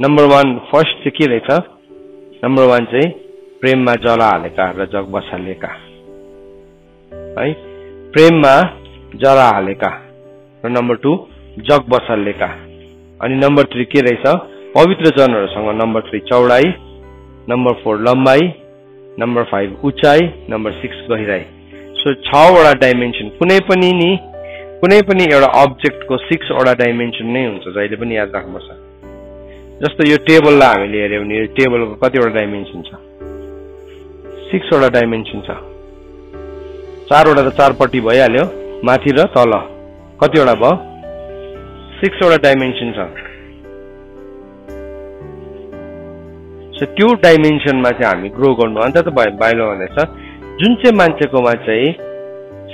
नम्बर 1 फर्स्ट चाहिँ के रहेछ, नम्बर 1 चाहिँ प्रेममा जरा हालेका र जग बसालिएका है, प्रेममा जरा हालेका र नम्बर 2 जग बसालिएका। अनि नम्बर 3 के रहेछ पवित्र जनहरूसँग, नम्बर 3 चौडाई, नम्बर 4 लम्बाई, नम्बर 5 उचाइ, नम्बर 6 गहिराई। सो 6 वटा डाइमेन्सन। कुनै पनि एउटा अब्जेक्टको 6 वटा डाइमेन्सन नै हुन्छ, जहिले पनि याद राख्नुपर्छ। जस्तो यो टेबललाई हामीले हेर्यौं भने यो टेबलको कतिवटा डाइमेन्सन छ, 6 वटा डाइमेन्सन छ। 4 वटा त 4 पट्टि भइहाल्यो, माथि र तल कतिवटा भयो, 6 वटा डाइमेन्सन छ। सो त्यो डाइमेन्सनमा चाहिँ हामी ग्रो गर्नु। अन्त त बाइबल भनेछ जुन चाहिँ मान्छेकोमा चाहिँ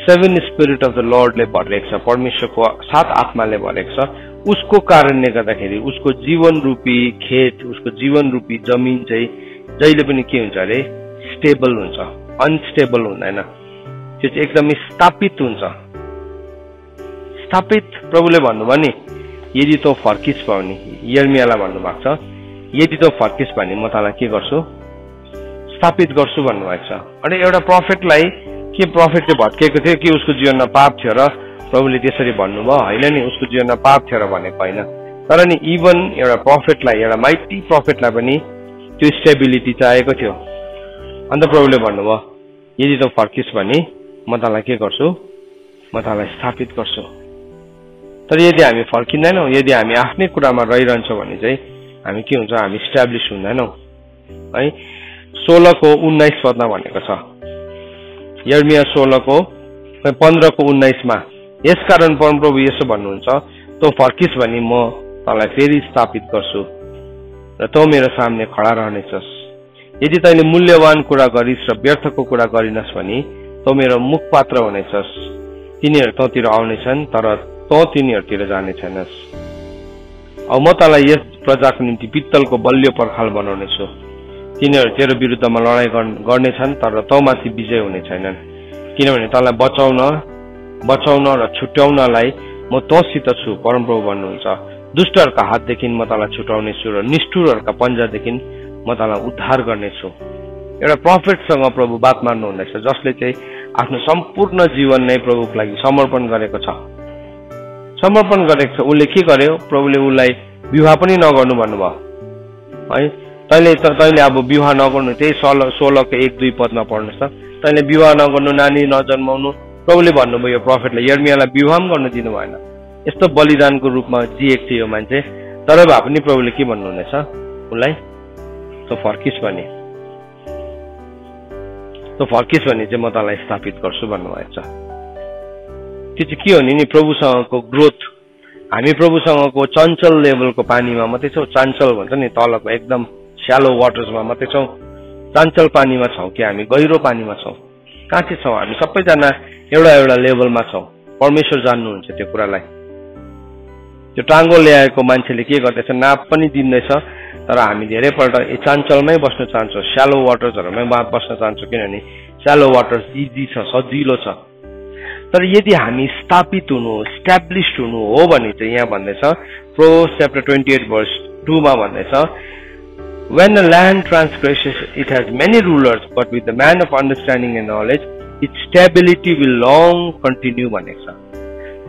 7 स्पिरिट अफ द लर्डले भरिएको छ, परमेश्वरको 7 आत्माले भरेको छ, उसको कारणले गर्दाखेरि उसको जीवन रूपी खेत, उसको जीवन रूपी जमिन चाहिँ जहिले पनि के हुन्छ अरे स्टेबल हुन्छ, अनस्टेबल हुँदैन। त्यो चाहिँ एकदमै स्थापित हुन्छ। स्थापित प्रभुले भन्नुभयो नि यदि तँ फर्किस् भने, यर्मियालाई भन्नुभएको छ यदि तँ फर्किस् भने म तँलाई के गर्छु स्थापित गर्छु भन्नुभएको छ। अनि एउटा प्रफेटलाई के प्रफेट चाहिँ भत्किएको थियो कि उसको जीवनमा पाप थियो र प्रभुले त्यसरी भन्नुभयो, होइन नि, उसको जीवनमा पाप थियो र भनेको होइन। तर नि इभन एउटा प्रफेटलाई, एउटा माइटी प्रफेटलाई पनि त्यो स्टेबिलिटी चाहिएको थियो। अन्त प्रभुले भन्नुभयो यदि तँ फर्किस् भने म तँलाई के गर्छु, म तँलाई स्थापित गर्छु। तर यदि हामी फर्किँदैनौँ, यदि हामी आफ्नै कुरामा रहिरहन्छौँ भने चाहिँ हामी के हुन्छ, हामी स्ट्याब्लिस हुँदैनौँ है। 16 को 19 पदमा भनेको छ, यर्मिया 16 को 15 को 19 मा, यसकारण परमप्रभु यसो भन्नुहुन्छ तँ फर्किस् भने म तँलाई फेरि स्थापित गर्छु र तँ मेरो सामने खडा रहनेछस्। यदि तैँले मूल्यवान कुरा गरिस् र व्यर्थको कुरा गरिनस् भने तँ मेरो मुखपात्र हुनेछस्। तिनीहरू तँतिर आउनेछन् तर तँ तिनीहरूतिर जाने छैनस्। अब म तँलाई यस प्रजाको निम्ति पित्तलको बलियो पर्खाल बनाउनेछु। तिनीहरू तेरो विरुद्धमा लडाईँ गर्नेछन् तर तँमाथि विजय हुने छैनन्, किनभने तँलाई बचाउन र छुट्याउनलाई म तँसित छु, परमप्रभु भन्नुहुन्छ। दुष्टहरूका हातदेखि म तँलाई छुटाउनेछु र निष्ठुरहरूका पन्जादेखि म तँलाई उद्धार गर्नेछु। एउटा प्रफेटसँग प्रभु बात मार्नु हुँदैछ जसले चाहिँ आफ्नो सम्पूर्ण जीवन नै प्रभुको लागि समर्पण गरेको छ। उसले के गर्यो, प्रभुले उसलाई विवाह पनि नगर्नु भन्नुभयो है। तैँले अब विवाह नगर्नु, त्यही 16 को 1-2 पदमा पढ्नुहोस् त। तैँले विवाह नगर्नु, नानी नजन्माउनु, प्रभुले भन्नुभयो यो प्रफेटलाई, यर्मियालाई विवाह पनि गर्नु दिनु भएन। यस्तो बलिदानको रूपमा जिएको थियो यो मान्छे, तर भए पनि प्रभुले के भन्नुहुनेछ उसलाई, तँ फर्किस् भने चाहिँ म तँलाई स्थापित गर्छु भन्नुभएको छ। त्यो चाहिँ के हो नि प्रभुसँगको ग्रोथ। हामी प्रभुसँगको चञ्चल लेभलको पानीमा मात्रै छौँ, चाञ्चल भन्छ नि तलको एकदम स्यालो वाटर्समा मात्रै छौँ, चाञ्चल पानीमा छौँ कि हामी गहिरो पानीमा छौँ, कहाँ चाहिँ छौँ? हामी सबैजना एउटा लेभलमा छौँ। परमेश्वर जान्नुहुन्छ त्यो कुरालाई। त्यो टाङ्गो ल्याएको मान्छेले के गर्दैछ, नाप पनि दिँदैछ, तर हामी धेरैपल्ट चाञ्चलमै बस्न चाहन्छौँ, स्यालो वाटर्सहरूमै बस्न चाहन्छौँ, किनभने स्यालो वाटर्स इजी छ, सजिलो छ। तर यदि हामी स्थापित हुनु, स्ट्याब्लिस्ड हुनु हो भने चाहिँ यहाँ भन्दैछ प्रोभर्ब्स च्याप्टर 28:2 मा भन्दैछ, when the land transgresses it has many rulers, but with the man of understanding and knowledge its stability will long continue भनेको छ।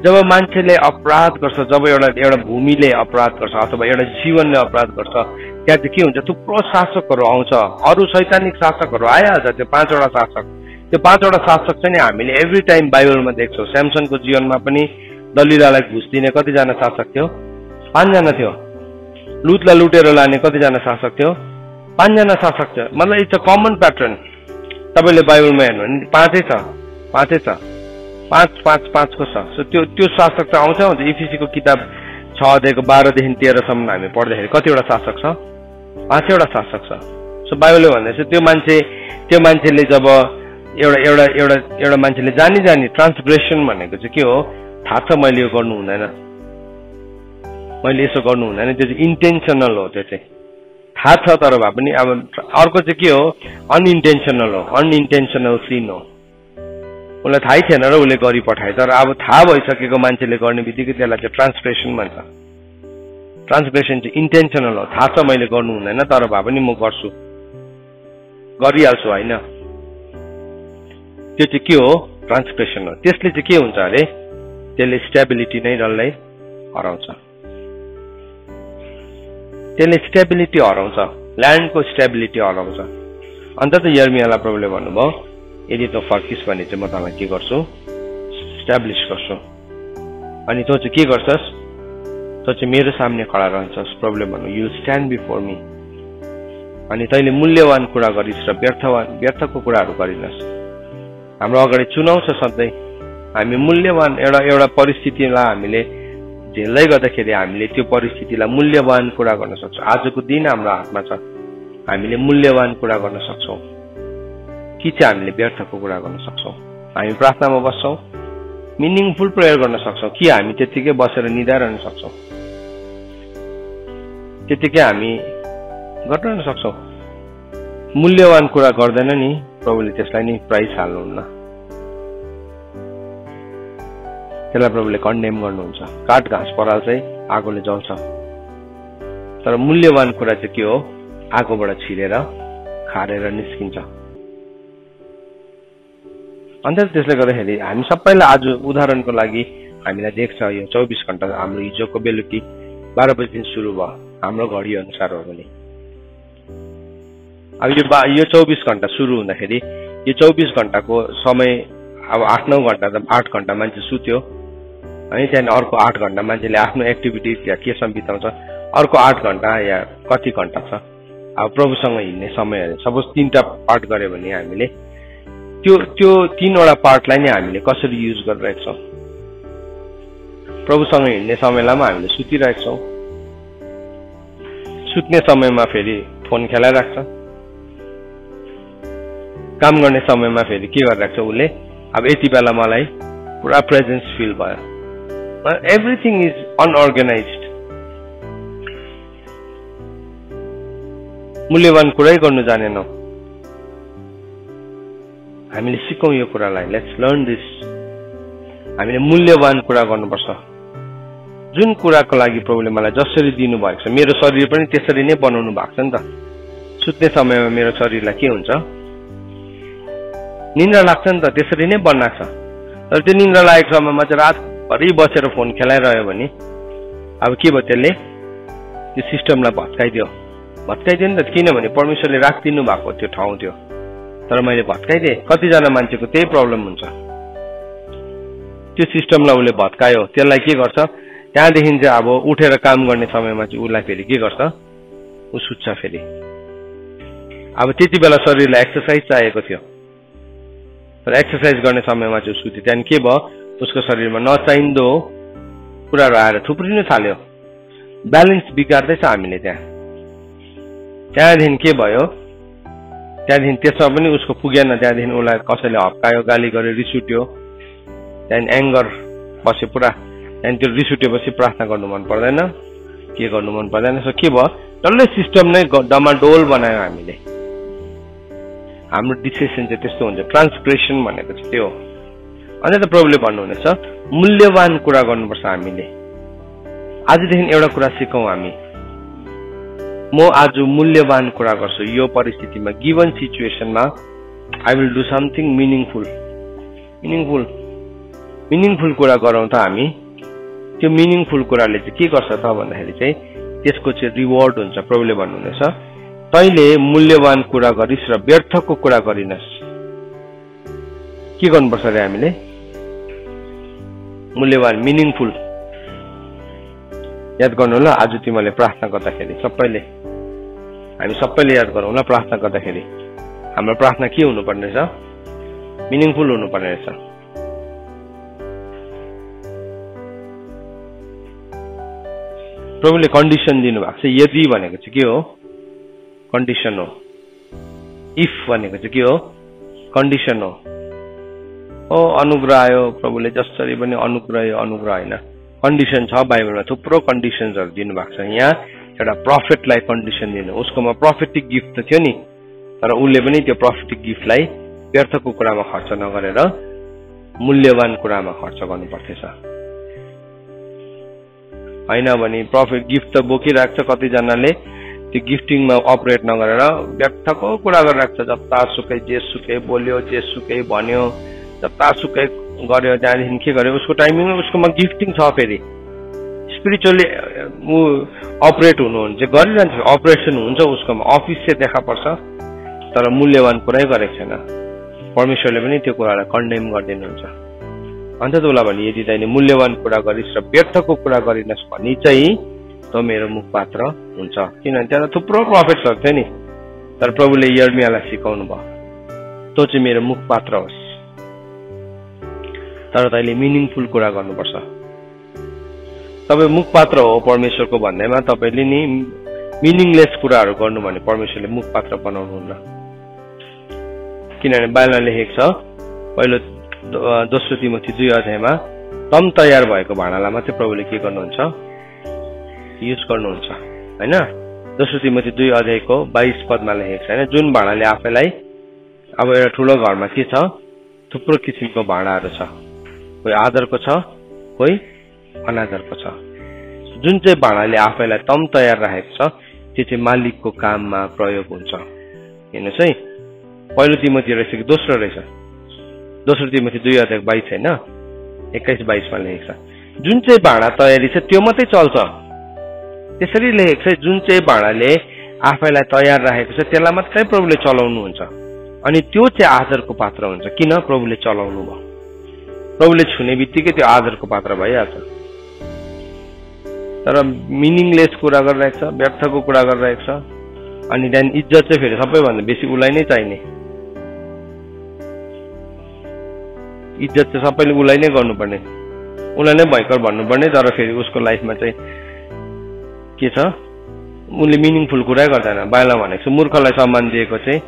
जब मान्छेले अपराध गर्छ, जब एउटा भूमिले अपराध गर्छ अथवा एउटा जीवनले अपराध गर्छ, त्यहाँ चाहिँ के हुन्छ, थुप्रो शासकहरू आउँछ, अरू शैतानिक शासकहरू आइहाल्छ। त्यो 5 वटा शासक, त्यो 5 वटा शासक चाहिँ नि हामीले एभ्री टाइम बाइबलमा देख्छौँ। स्यामसनको जीवनमा पनि दलिलालाई घुस दिने कतिजना शासक थियो? 5 जना थियो। लुतलाई लुटेर लाने कतिजना शासक थियो? 5 जना शासक थियो। मतलब इट्स अ कमन प्याटर्न। तपाईँले बाइबलमा हेर्नु भने 5 छ, 5 छ, 5 को छ। सो त्यो शासक चाहिँ आउँछ। इफिसीको किताब 6 अध्यायको 12 देखि 13 सम्म हामी पढ्दाखेरि कतिवटा शासक छ? 5 वटा शासक छ। सो बाइबलले भन्दैछ त्यो मान्छेले जब एउटा मान्छेले जानी ट्रान्सग्रेसन भनेको चाहिँ के हो? थाहा छ मैले यो गर्नु हुँदैन, मैले यसो गर्नु हुँदैन, त्यो चाहिँ इन्टेन्सनल हो। त्यो चाहिँ थाहा छ तर भए पनि अब अर्को चाहिँ के हो? अनइन्टेन्सनल हो, अनइन्टेन्सनल सिन हो। उसलाई थाहै थिएन र उसले गरी पठाए, तर अब थाहा भइसकेको मान्छेले गर्ने बित्तिकै त्यसलाई चाहिँ ट्रान्सग्रेसन भन्छ। ट्रान्सग्रेसन चाहिँ इन्टेन्सनल हो, थाहा छ मैले गर्नु हुँदैन तर भए पनि म गर्छु, गरिहाल्छु होइन। त्यो चाहिँ के हो? ट्रान्सग्रेसन हो। त्यसले चाहिँ के हुन्छ अरे? त्यसले स्टेबिलिटी नै डल्लै हराउँछ। त्यसले स्टेबिलिटी हराउँछ, ल्यान्डको स्टेबिलिटी हराउँछ। अन्त त यर्मियालाई प्रभुले भन्नुभयो यदि तँ फर्किस् भने चाहिँ म तँलाई के गर्छु? स्ट्याब्लिस गर्छु। अनि तँ चाहिँ के गर्छस्? तँ चाहिँ मेरो सामने खडा रहन्छस्। प्रभुले भन्नु यु स्ट्यान्ड बिफोर मी। अनि तैँले मूल्यवान कुरा गरिस् र व्यर्थको कुराहरू गरिनस्। हाम्रो अगाडि चुनाव छ सधैँ। हामी मूल्यवान एउटा परिस्थितिलाई हामीले झेल्दै गर्दाखेरि हामीले त्यो परिस्थितिलाई मूल्यवान कुरा गर्न सक्छौँ। आजको दिन हाम्रो हातमा छ, हामीले मूल्यवान कुरा गर्न सक्छौँ कि चाहिँ हामीले व्यर्थको कुरा गर्न सक्छौँ। हामी प्रार्थनामा बस्छौँ, मिनिङफुल प्रेयर गर्न सक्छौँ कि हामी त्यतिकै बसेर निदाइरहन सक्छौँ, त्यतिकै हामी गरिरहन सक्छौँ। मूल्यवान कुरा गर्दैन नि प्रभुले त्यसलाई नि प्राइज हाल्नुहुन्न, त्यसलाई प्रभुले कन्डेम गर्नुहुन्छ। काठ घाँस पराल चाहिँ आगोले जल्छ, तर मूल्यवान कुरा चाहिँ के हो? आगोबाट छिरेर खारेर निस्किन्छ। अन्त त्यसले गर्दाखेरि हामी सबैलाई आज उदाहरणको लागि हामीलाई देख्छ यो 24 घण्टा हाम्रो हिजोको बेलुकी 12 बजीदेखि सुरु भयो हाम्रो घडी अनुसार हो भने। अब यो 24 घण्टा सुरु हुँदाखेरि यो 24 घण्टाको समय अब 8-9 घण्टा त 8 घण्टा मान्छे सुत्यो अनि त्यहाँदेखि अर्को 8 घण्टा मान्छेले आफ्नो एक्टिभिटिज या केसँग बिताउँछ, अर्को 8 घण्टा या कति घण्टा छ अब प्रभुसँग हिँड्ने समयहरू। सपोज 3टा पार्ट गऱ्यो भने हामीले त्यो 3वटा पार्टलाई नै हामीले कसरी युज गरिरहेको छौँ? प्रभुसँग हिँड्ने समयलाई हामीले सुतिरहेको छौँ, सुत्ने समयमा फेरि फोन खेलाइरहेको छ, काम गर्ने समयमा फेरि के गरिरहेको छ उसले? अब यति बेला मलाई पुरा प्रेजेन्स फिल भयो। Everything is unorganised. मूल्यवान कुरै गर्नु जानेनौँ। हामीले सिकौँ यो कुरालाई। Let's learn this. हामीले मूल्यवान कुरा गर्नुपर्छ। जुन कुराको लागि प्रभुले मलाई जसरी दिनुभएको छ, मेरो शरीर पनि त्यसरी नै बनाउनु भएको छ नि त। सुत्ने समयमा मेरो शरीरलाई के हुन्छ? निन्द्रा लाग्छ नि त, त्यसरी नै बनाएको छ। तर त्यो निन्द्रा लागेको समयमा चाहिँ रातभरि बसेर फोन खेलाइरह्यो भने अब के भयो? त्यसले त्यो सिस्टमलाई भत्काइदियो नि त। किनभने परमेश्वरले राखिदिनु भएको त्यो ठाउँ थियो, तर मैले भत्काइदिएँ। कतिजना मान्छेको त्यही प्रब्लम हुन्छ, त्यो सिस्टमलाई उसले भत्कायो। त्यसलाई के गर्छ? त्यहाँदेखि चाहिँ अब उठेर काम गर्ने समयमा चाहिँ उसलाई फेरि के गर्छ? ऊ सुत्छ फेरि। अब त्यति बेला शरीरलाई एक्सर्साइज चाहिएको थियो, तर एक्सर्साइज गर्ने समयमा चाहिँ सुत्यो। त्यहाँदेखि के भयो? उसको शरीरमा नचाहिँदो कुराहरू आएर थुप्रिनु थाल्यो। ब्यालेन्स बिगार्दैछ हामीले त्यहाँदेखि के भयो? त्यहाँदेखि त्यसमा पनि उसको पुगेन। त्यहाँदेखि उसलाई कसैले हप्कायो, गाली गर्यो, रिस उठ्यो, त्यहाँदेखि एङ्गर बस्यो पुरा। त्यहाँदेखि त्यो रिस उठेपछि प्रार्थना गर्नु मन पर्दैन, के गर्नु मन पर्दैन। सो के भयो? डल्लै सिस्टम नै डमाडोल बनायो हामीले। हाम्रो डिसिसन चाहिँ त्यस्तो हुन्छ। ट्रान्सग्रेसन भनेको चाहिँ त्यो हो। अन्त त प्रभुले भन्नुहुनेछ मूल्यवान कुरा गर्नुपर्छ हामीले। आजदेखि एउटा कुरा सिकौँ हामी, म आज मूल्यवान कुरा गर्छु। यो परिस्थितिमा, गिभन सिचुएसनमा I will do something meaningful कुरा गरौँ त हामी। त्यो मिनिङफुल कुराले चाहिँ के गर्छ त भन्दाखेरि चाहिँ त्यसको चाहिँ रिवार्ड हुन्छ। प्रभुले भन्नुहुनेछ तैले मूल्यवान कुरा गरिस् र व्यर्थको कुरा गरिनस्। के गर्नुपर्छ रे हामीले? मूल्यवान, मिनिङफुल। याद गर्नु ल, आज तिमीले प्रार्थना गर्दाखेरि हामी सबैले याद गरौँ ल। प्रार्थना गर्दाखेरि हाम्रो प्रार्थना के हुनुपर्ने रहेछ? मिनिङफुल हुनुपर्ने रहेछ। प्रभुले कन्डिसन दिनुभएको छ। यदि भनेको चाहिँ के हो? कन्डिसन हो। इफ भनेको चाहिँ के हो? कन्डिसन हो। अनुग्रह आयो, प्रभुले जसरी पनि अनुग्रह होइन, कन्डिसन छ बाइबलमा। थुप्रो कन्डिसन्सहरू दिनुभएको छ। यहाँ एउटा प्रफेटलाई कन्डिसन दिनु। उसकोमा प्रोफेटिक गिफ्ट त थियो नि, तर उसले पनि त्यो प्रोफेटिक गिफ्टलाई व्यर्थको कुरामा खर्च नगरेर मूल्यवान कुरामा खर्च गर्नुपर्थेछ। होइन भने प्रफेट गिफ्ट त बोकिराख्छ, कतिजनाले त्यो गिफ्टिङमा अपरेट नगरेर व्यर्थको कुरा गरिराख्छ। जतासुकै जेसुकै बोल्यो, जेसुकै भन्यो, जतासुकै गर्यो, त्यहाँदेखि के गर्यो, उसको टाइमिङमा उसकोमा गिफ्टिङ छ, फेरि स्पिरिचुअली ऊ अपरेट हुनुहुन्छ, गरिरहन्छ, अपरेसन हुन्छ उसकोमा, अफिस चाहिँ देखा पर्छ, तर मूल्यवान कुरै गरेको छैन। परमेश्वरले पनि त्यो कुरालाई कन्डेम गरिदिनुहुन्छ। अन्त त उसलाई भने यदि तैँले मूल्यवान कुरा गरिस् र व्यर्थको कुरा गरिनस् भनी चाहिँ त मेरो मुखपात्र हुन्छ। किनभने त्यहाँ थुप्रो प्रफेट्सहरू थियो नि, तर प्रभुले यर्मियालाई सिकाउनु भयो तँ चाहिँ मेरो मुखपात्र होस्, तर तैँले मिनिङफुल कुरा गर्नुपर्छ। तपाईँ मुखपात्र हो परमेश्वरको भन्दैमा तपाईँले नि मिनिङलेस कुराहरू गर्नु भने परमेश्वरले मुखपात्र बनाउनुहुन्न। किनभने बाइबलमा लेखेको छ, पहिलो 2 तिमोथी 2 अध्यायमा तम तयार भएको भाँडालाई मात्रै प्रभुले के गर्नुहुन्छ? युज गर्नुहुन्छ। होइन, 2 तिमोथी 2 अध्यायको 22 पदमा लेखेको छ होइन, जुन भाँडाले आफैलाई, अब एउटा ठुलो घरमा के छ, थुप्रो किसिमको भाँडाहरू छ, कोही आदरको छ, कोही अनादरको छ। जुन चाहिँ भाँडाले आफैलाई तम तयार राखेको छ त्यो चाहिँ मालिकको काममा प्रयोग हुन्छ। हेर्नुहोस् है, पहिलो तिमोथी रहेछ कि दोस्रो रहेछ? 2 तिमोथी 2 अध्याय 22 होइन, 21-22मा लेखेको छ। जुन चाहिँ भाँडा तयारी छ त्यो मात्रै चल्छ। त्यसरी लेखेको छ, जुन चाहिँ भाँडाले आफैलाई तयार राखेको छ त्यसलाई मात्रै प्रभुले चलाउनुहुन्छ। अनि त्यो चाहिँ आदरको पात्र हुन्छ। किन? प्रभुले चलाउनु भयो। प्रभुले छुने बित्तिकै त्यो आदरको पात्र भइहाल्छ। तर मिनिङलेस कुरा गरिरहेको छ, व्यर्थको कुरा गरिरहेको छ, अनि त्यहाँदेखि इज्जत चाहिँ फेरि सबैभन्दा बेसी उसलाई नै चाहिने। इज्जत चाहिँ सबैले उसलाई नै गर्नुपर्ने, उसलाई नै भयङ्कर भन्नुपर्ने, तर फेरि उसको लाइफमा चाहिँ के छ, उसले मिनिङफुल कुरै गर्दैन। बाइबलमा भनेको छ मूर्खलाई सम्मान दिएको चाहिँ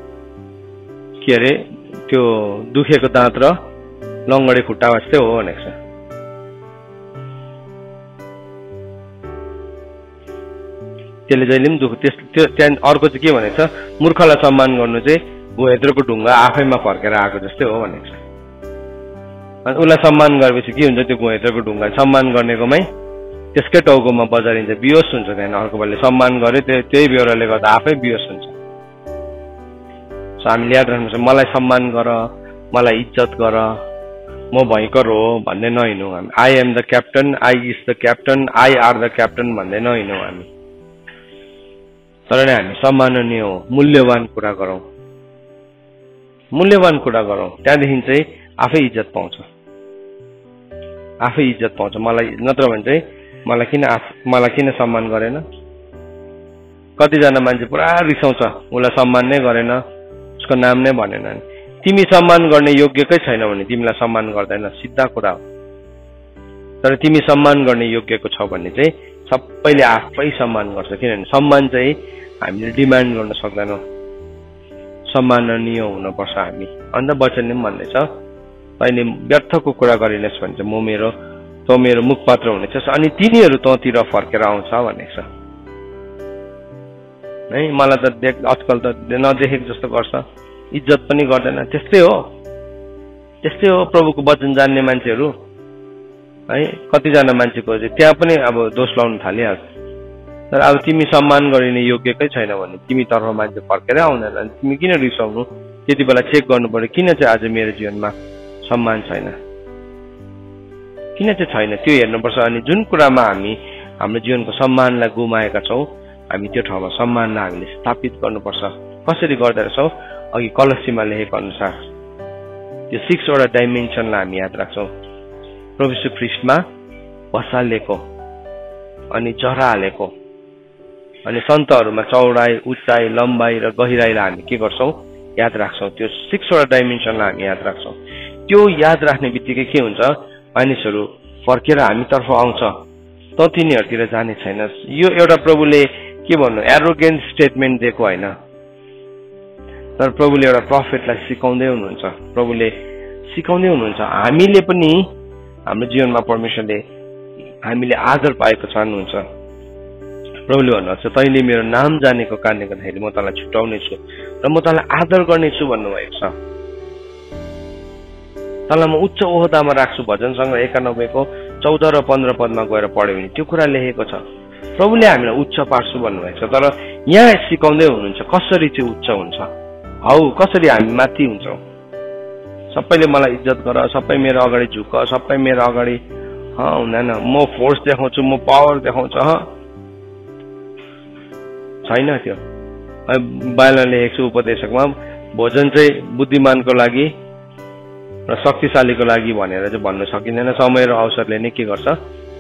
के अरे, त्यो दुखेको दाँत र लङ्गडे खुट्टा जस्तै हो भनेको छ। त्यसले जहिले पनि दुख, त्यो त्यहाँ अर्को चाहिँ के भनेको छ, मूर्खलाई सम्मान गर्नु चाहिँ भुइँत्रको ढुङ्गा आफैमा फर्केर आएको जस्तै हो भनेको छ। अनि उसलाई सम्मान गरेपछि के हुन्छ, त्यो भुइँत्रको ढुङ्गा सम्मान गर्नेकोमै त्यसकै टाउकोमा बजारिन्छ, बिहोस हुन्छ। त्यहाँदेखि अर्को बेलाले सम्मान गर्यो, त्यही बेहोराले गर्दा आफै बिहोस हुन्छ। सो हामीले याद राख्नुपर्छ, मलाई सम्मान गर, मलाई इज्जत गर, म भयङ्कर हो भन्ने नहिँडौँ हामी। I am the captain, I is the captain, I are the captain भन्दै नहिँडौँ हामी। तर नै हामी सम्माननीय हो, मूल्यवान कुरा गरौँ, मूल्यवान कुरा गरौँ, त्यहाँदेखि चाहिँ आफै इज्जत पाउँछ, आफै इज्जत पाउँछ। मलाई नत्र भने चाहिँ मलाई किन सम्मान गरेन? कतिजना मान्छे पुरा रिसाउँछ, उसलाई सम्मान नै गरेन, उसको नाम नै भनेन। तिमी सम्मान गर्ने योग्यकै छैन भने तिमीलाई सम्मान गर्दैन, सिधा कुरा हो। तर तिमी सम्मान गर्ने योग्यको छौ भने चाहिँ सबैले आफै सम्मान गर्छ। किनभने सम्मान चाहिँ हामीले डिमान्ड गर्न सक्दैनौँ, सम्माननीय हुनुपर्छ हामी। अन्त वचनले पनि भन्दैछ, तैँले व्यर्थको कुरा गरिनस् भने चाहिँ तँ मेरो मुखपात्र हुनेछस्, अनि तिनीहरू तँतिर फर्केर आउँछ भनेको छ है। मलाई त आजकल त नदेखेको जस्तो गर्छ, इज्जत पनि गर्दैन। त्यस्तै हो प्रभुको वचन जान्ने मान्छेहरू है। कतिजना मान्छेको चाहिँ त्यहाँ पनि अब दोष लाउन थालिहाल्छ। तर अब तिमी सम्मान गरिने योग्यकै छैन भने तिमीतर्फ मान्छे फर्केरै आउँदैन। तिमी किन रिसाउनु? त्यति बेला चेक गर्नु पर्यो, किन चाहिँ आज मेरो जीवनमा सम्मान छैन, किन चाहिँ छैन, त्यो हेर्नुपर्छ। अनि जुन कुरामा हामी हाम्रो जीवनको सम्मानलाई गुमाएका छौँ हामी त्यो ठाउँमा सम्मानलाई हामीले स्थापित गर्नुपर्छ कसरी गर्दै रहेछौँ अघि कलसीमा लेखेको अनुसार त्यो 6 वटा डाइमेन्सनलाई हामी याद राख्छौँ प्रभु यीशु ख्रीष्टमा बसालेको अनि जरा हालेको अनि सन्तहरूमा चौडाई उचाइ लम्बाई र गहिराईलाई हामी के गर्छौँ याद राख्छौँ त्यो 6 वटा डाइमेन्सनलाई हामी याद राख्छौँ त्यो याद राख्ने बित्तिकै के हुन्छ मानिसहरू फर्केर हामीतर्फ आउँछ त तिनीहरूतिर जाने छैनस् यो एउटा प्रभुले के भन्नु एरोगेन्ट स्टेटमेन्ट दिएको होइन तर प्रभुले एउटा प्रोफेटलाई सिकाउँदै हुनुहुन्छ प्रभुले सिकाउँदै हुनुहुन्छ हामीले पनि हाम्रो जीवनमा परमेश्वरले हामीले आदर पाएको चाहनुहुन्छ प्रभुले भन्नुहुन्छ तैँले मेरो नाम जानेको कारणले गर्दाखेरि म तँलाई छुटाउने छु र म तँलाई आदर गर्नेछु भन्नुभएको छ तँलाई म उच्च ओहदामा राख्छु भजन सङ्ग्रह 91 को 14 र 15 पदमा गएर पढ्यो भने त्यो कुरा लेखेको छ प्रभुले हामीलाई उच्च पार्छु भन्नुभएको छ तर यहाँ सिकाउँदै हुनुहुन्छ कसरी चाहिँ उच्च हुन्छ हौ कसरी हामी माथि हुन्छौँ सबैले मलाई इज्जत गर सबै मेरो अगाडि झुक सबै मेरो अगाडि हुँदैन म फोर्स देखाउँछु म पावर देखाउँछु छैन त्यो बाइबलमा लेखेको छु उपदेशकमा भोजन चाहिँ बुद्धिमानको लागि र शक्तिशालीको लागि भनेर चाहिँ भन्न सकिँदैन समय र अवसरले नै के गर्छ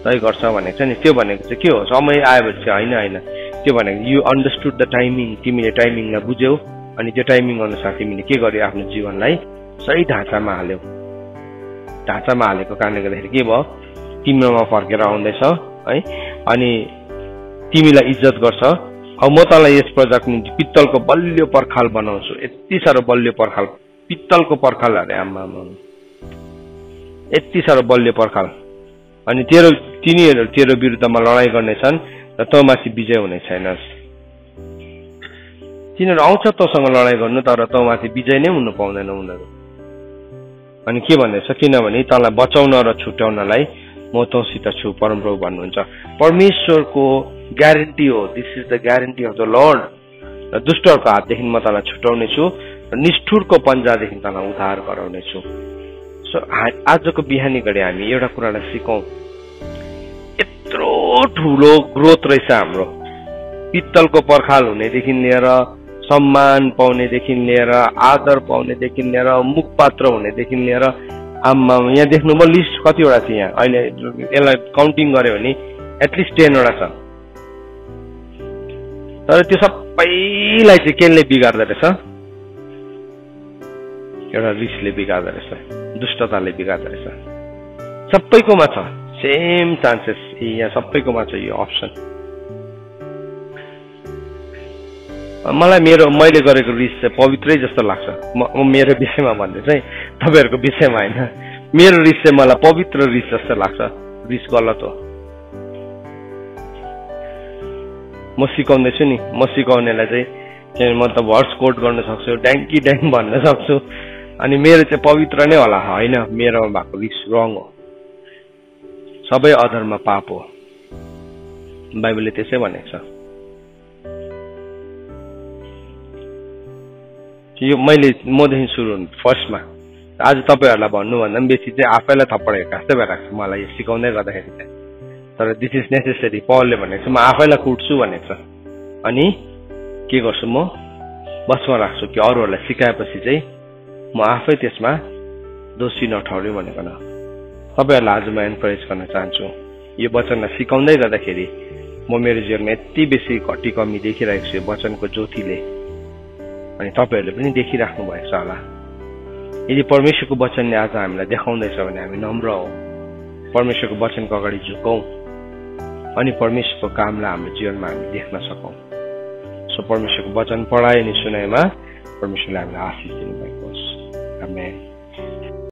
तय गर्छ भनेको छ नि त्यो भनेको चाहिँ के हो समय आएपछि होइन त्यो भनेको यु अन्डरस्टुड द टाइमिङ तिमीले टाइमिङलाई बुझ्यौ अनि त्यो टाइमिङ अनुसार तिमीले के गर्यो आफ्नो जीवनलाई सही ढाँचामा हाल्यौ ढाँचामा हालेको कारणले गर्दाखेरि के भयो तिम्रोमा फर्केर आउँदैछ है अनि तिमीलाई इज्जत गर्छ अब म तँलाई यस प्रजाको निम्ति पित्तलको बलियो पर्खाल बनाउँछु यति साह्रो बलियो पर्खाल पित्तलको पर्खाल अरे आम्मा यति साह्रो बलियो पर्खाल अनि तिनीहरू तेरो विरुद्धमा लडाइँ गर्नेछन् र तँ माथि विजय हुने छैनस् तिनीहरू आउँछ तँसँग लडाइँ गर्नु तर तँ माथि विजय नै हुनु पाउँदैन उनीहरू अनि के भन्दैछ किनभने तँलाई बचाउन र छुट्याउनलाई म तँसित छु परमप्रभु भन्नुहुन्छ परमेश्वरको ग्यारेन्टी हो this is the guarantee of the lord र दुष्टहरूको हातदेखि म तँलाई छुटाउने छु र निष्ठुरको पन्जादेखि तँलाई उद्धार गराउने छु सो आजको बिहानी घडी हामी एउटा कुरालाई सिकौँ यत्रो ठुलो ग्रोथ रहेछ हाम्रो पित्तलको पर्खाल हुनेदेखि लिएर सम्मान पाउनेदेखि लिएर आदर पाउनेदेखि लिएर मुखपात्र हुनेदेखि लिएर आम्मा यहाँ देख्नु म लिस्ट कतिवटा छ यहाँ अहिले यसलाई काउन्टिङ गर्यो भने एटलिस्ट 10 वटा छ तर त्यो सबैलाई चाहिँ केले बिगार्दो रहेछ एउटा रिसले बिगार्दो रहेछ दुष्टताले बिगार्दो रहेछ सबैकोमा छ सेम चान्सेस यहाँ सबैकोमा छ यो अप्सन मलाई मैले गरेको रिस चाहिँ पवित्रै जस्तो लाग्छ म मेरो विषयमा भन्दै चाहिँ तपाईँहरूको विषयमा होइन मेरो रिस चाहिँ मलाई पवित्र रिस जस्तो लाग्छ रिस गलत हो म सिकाउँदैछु नि म सिकाउनेलाई चाहिँ म त भर्स कोट गर्न सक्छु ड्याङ्की ड्याङ भन्न सक्छु अनि मेरो चाहिँ पवित्र नै होला होइन मेरोमा भएको रिस रङ हो सबै अधर्म पाप हो बाइबलले त्यसै भनेको छ यो मैले मदेखि सुरु फर्स्टमा आज तपाईँहरूलाई भन्नुभन्दा पनि बेसी चाहिँ आफैलाई थप्पड जस्तै भइरहेको छ मलाई यो सिकाउँदै गर्दाखेरि चाहिँ तर दिस इज नेसेसरी पलले भनेको छ म आफैलाई कुट्छु भनेको छ अनि के गर्छु म बसमा राख्छु कि अरूहरूलाई सिकाएपछि चाहिँ म आफै त्यसमा दोषी नठहरौँ भनेको न तपाईँहरूलाई आज म एन्करेज गर्न चाहन्छु यो वचनलाई सिकाउँदै गर्दाखेरि म मेरो जीवनमा यति बेसी घटी कमी देखिरहेको छु यो वचनको ज्योतिले अनि तपाईँहरूले पनि देखिराख्नु भएको छ होला यदि परमेश्वरको वचनले आज हामीलाई देखाउँदैछ भने हामी नम्र हौ परमेश्वरको वचनको अगाडि झुकौँ अनि परमेश्वरको कामलाई हाम्रो जीवनमा हामी देख्न सकौँ सो परमेश्वरको वचन पढाइ अनि सुनाइमा परमेश्वरले हामीलाई आशिष दिनुभएको होस् आमेन।